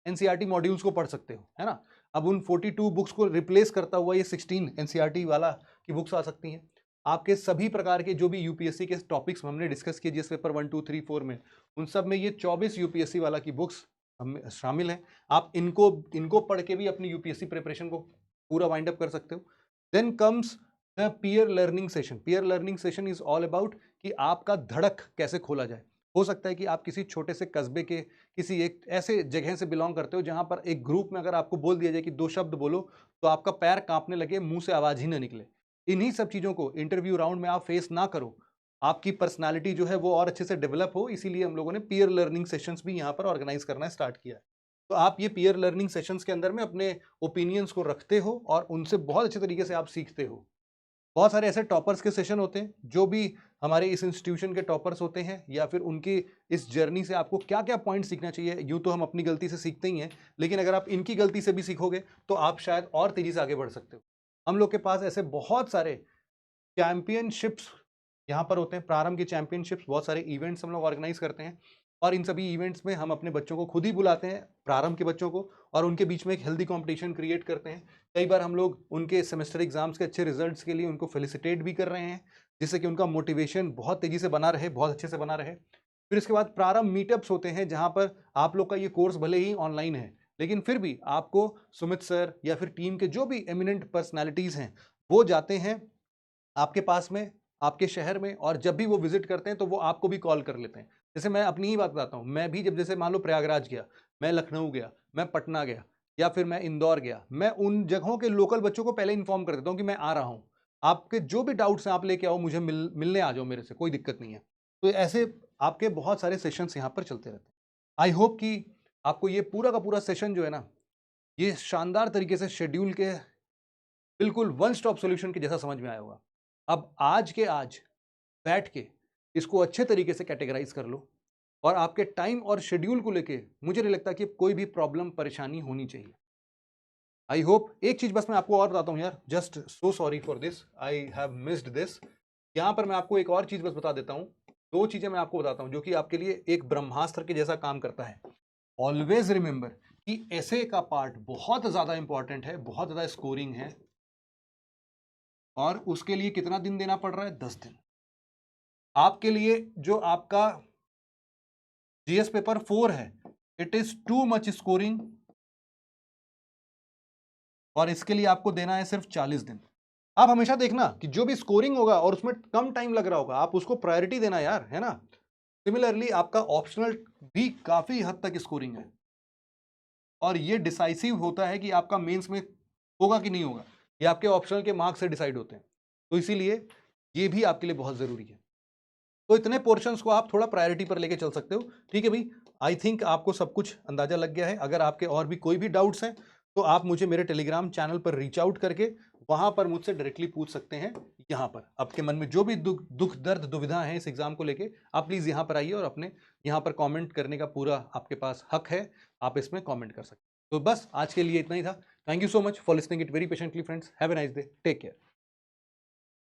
एनसीईआरटी मॉड्यूल्स को पढ़ सकते हो, है ना। अब उन 42 बुक्स को रिप्लेस करता हुआ ये 16 एनसीईआरटी वाला की बुक्स आ सकती हैं। आपके सभी प्रकार के जो भी यूपीएससी के टॉपिक्स हमने डिस्कस किए जिस पेपर 1, 2, 3, 4 में, उन सब में ये 24 यूपीएससी वाला की बुक्स शामिल है। आप इनको पढ़ के भी अपनी यूपीएससी प्रिपरेशन को पूरा वाइंड अप कर सकते हो। Then comes the peer learning session. Peer learning session is all about कि आपका धड़क कैसे खोला जाए। हो सकता है कि आप किसी छोटे से कस्बे के किसी एक ऐसे जगह से बिलोंग करते हो जहां पर एक ग्रुप में अगर आपको बोल दिया जाए कि 2 शब्द बोलो तो आपका पैर कांपने लगे, मुंह से आवाज ही ना निकले। इन्हीं सब चीजों को इंटरव्यू राउंड में आप फेस ना करो, आपकी पर्सनालिटी जो है वो और अच्छे से डेवलप हो, इसीलिए हम लोगों ने पीयर लर्निंग सेशंस भी यहाँ पर ऑर्गेनाइज करना स्टार्ट किया है। तो आप ये पीयर लर्निंग सेशंस के अंदर में अपने ओपिनियंस को रखते हो और उनसे बहुत अच्छे तरीके से आप सीखते हो। बहुत सारे ऐसे टॉपर्स के सेशन होते हैं, जो भी हमारे इस इंस्टीट्यूशन के टॉपर्स होते हैं, या फिर उनकी इस जर्नी से आपको क्या क्या पॉइंट सीखना चाहिए। यूँ तो हम अपनी गलती से सीखते ही हैं, लेकिन अगर आप इनकी गलती से भी सीखोगे तो आप शायद और तेजी से आगे बढ़ सकते हो। हम लोग के पास ऐसे बहुत सारे चैंपियनशिप्स यहाँ पर होते हैं, प्रारंभ की चैंपियनशिप्स, बहुत सारे इवेंट्स हम लोग ऑर्गेनाइज करते हैं, और इन सभी इवेंट्स में हम अपने बच्चों को खुद ही बुलाते हैं, प्रारंभ के बच्चों को, और उनके बीच में एक हेल्दी कंपटीशन क्रिएट करते हैं। कई बार हम लोग उनके सेमेस्टर एग्जाम्स के अच्छे रिजल्ट्स के लिए उनको फेलिसिटेट भी कर रहे हैं, जिससे कि उनका मोटिवेशन बहुत तेजी से बना रहे, बहुत अच्छे से बना रहे। फिर इसके बाद प्रारंभ मीटअप्स होते हैं, जहाँ पर आप लोग का ये कोर्स भले ही ऑनलाइन है, लेकिन फिर भी आपको सुमित सर या फिर टीम के जो भी एमिनेंट पर्सनैलिटीज़ हैं वो जाते हैं आपके पास में, आपके शहर में, और जब भी वो विजिट करते हैं तो वो आपको भी कॉल कर लेते हैं। जैसे मैं अपनी ही बात बताता हूँ, मैं भी जब जैसे मान लो प्रयागराज गया, मैं लखनऊ गया, मैं पटना गया, या फिर मैं इंदौर गया, मैं उन जगहों के लोकल बच्चों को पहले इन्फॉर्म कर देता हूँ कि मैं आ रहा हूँ, आपके जो भी डाउट्स हैं आप लेके आओ, मुझे मिलने आ जाओ मेरे से, कोई दिक्कत नहीं है। तो ऐसे आपके बहुत सारे सेशंस यहाँ पर चलते रहते हैं। आई होप कि आपको ये पूरा का पूरा सेशन जो है ना, ये शानदार तरीके से शेड्यूल के बिल्कुल वन स्टॉप सॉल्यूशन के जैसा समझ में आया होगा। अब आज के आज बैठ के इसको अच्छे तरीके से कैटेगराइज कर लो, और आपके टाइम और शेड्यूल को लेके मुझे नहीं लगता कि कोई भी प्रॉब्लम परेशानी होनी चाहिए। आई होप, एक चीज बस मैं आपको और बताता हूं यार, just so sorry for this, I have missed this. यहां पर मैं आपको एक और चीज बस बता देता हूं, दो चीजें मैं आपको बताता हूं जो कि आपके लिए एक ब्रह्मास्त्र के जैसा काम करता है। ऑलवेज रिमेंबर कि ऐसे का पार्ट बहुत ज्यादा इंपॉर्टेंट है, बहुत ज्यादा स्कोरिंग है, और उसके लिए कितना दिन देना पड़ रहा है? 10 दिन। आपके लिए जो आपका जीएस पेपर 4 है, it is too much scoring, और इसके लिए आपको देना है सिर्फ 40 दिन। आप हमेशा देखना कि जो भी स्कोरिंग होगा और उसमें कम टाइम लग रहा होगा, आप उसको प्रायोरिटी देना यार, है ना। सिमिलरली आपका ऑप्शनल भी काफी हद तक स्कोरिंग है, और ये डिसाइसिव होता है कि आपका मेंस में होगा कि नहीं होगा, ये आपके ऑप्शनल के मार्क्स से डिसाइड होते हैं। तो इसीलिए ये भी आपके लिए बहुत जरूरी है। तो इतने पोर्शंस को आप थोड़ा प्रायोरिटी पर लेके चल सकते हो, ठीक है भाई। आई थिंक आपको सब कुछ अंदाजा लग गया है। अगर आपके और भी कोई भी डाउट्स हैं तो आप मुझे मेरे टेलीग्राम चैनल पर रीच आउट करके वहां पर मुझसे डायरेक्टली पूछ सकते हैं। यहाँ पर आपके मन में जो भी दुख दर्द दुविधा है इस एग्जाम को लेके, आप प्लीज यहाँ पर आइए और अपने यहाँ पर कॉमेंट करने का पूरा आपके पास हक है, आप इसमें कॉमेंट कर सकते हैं। तो बस आज के लिए इतना ही था। Thank you so much for listening it very patiently friends. Have a nice day, take care.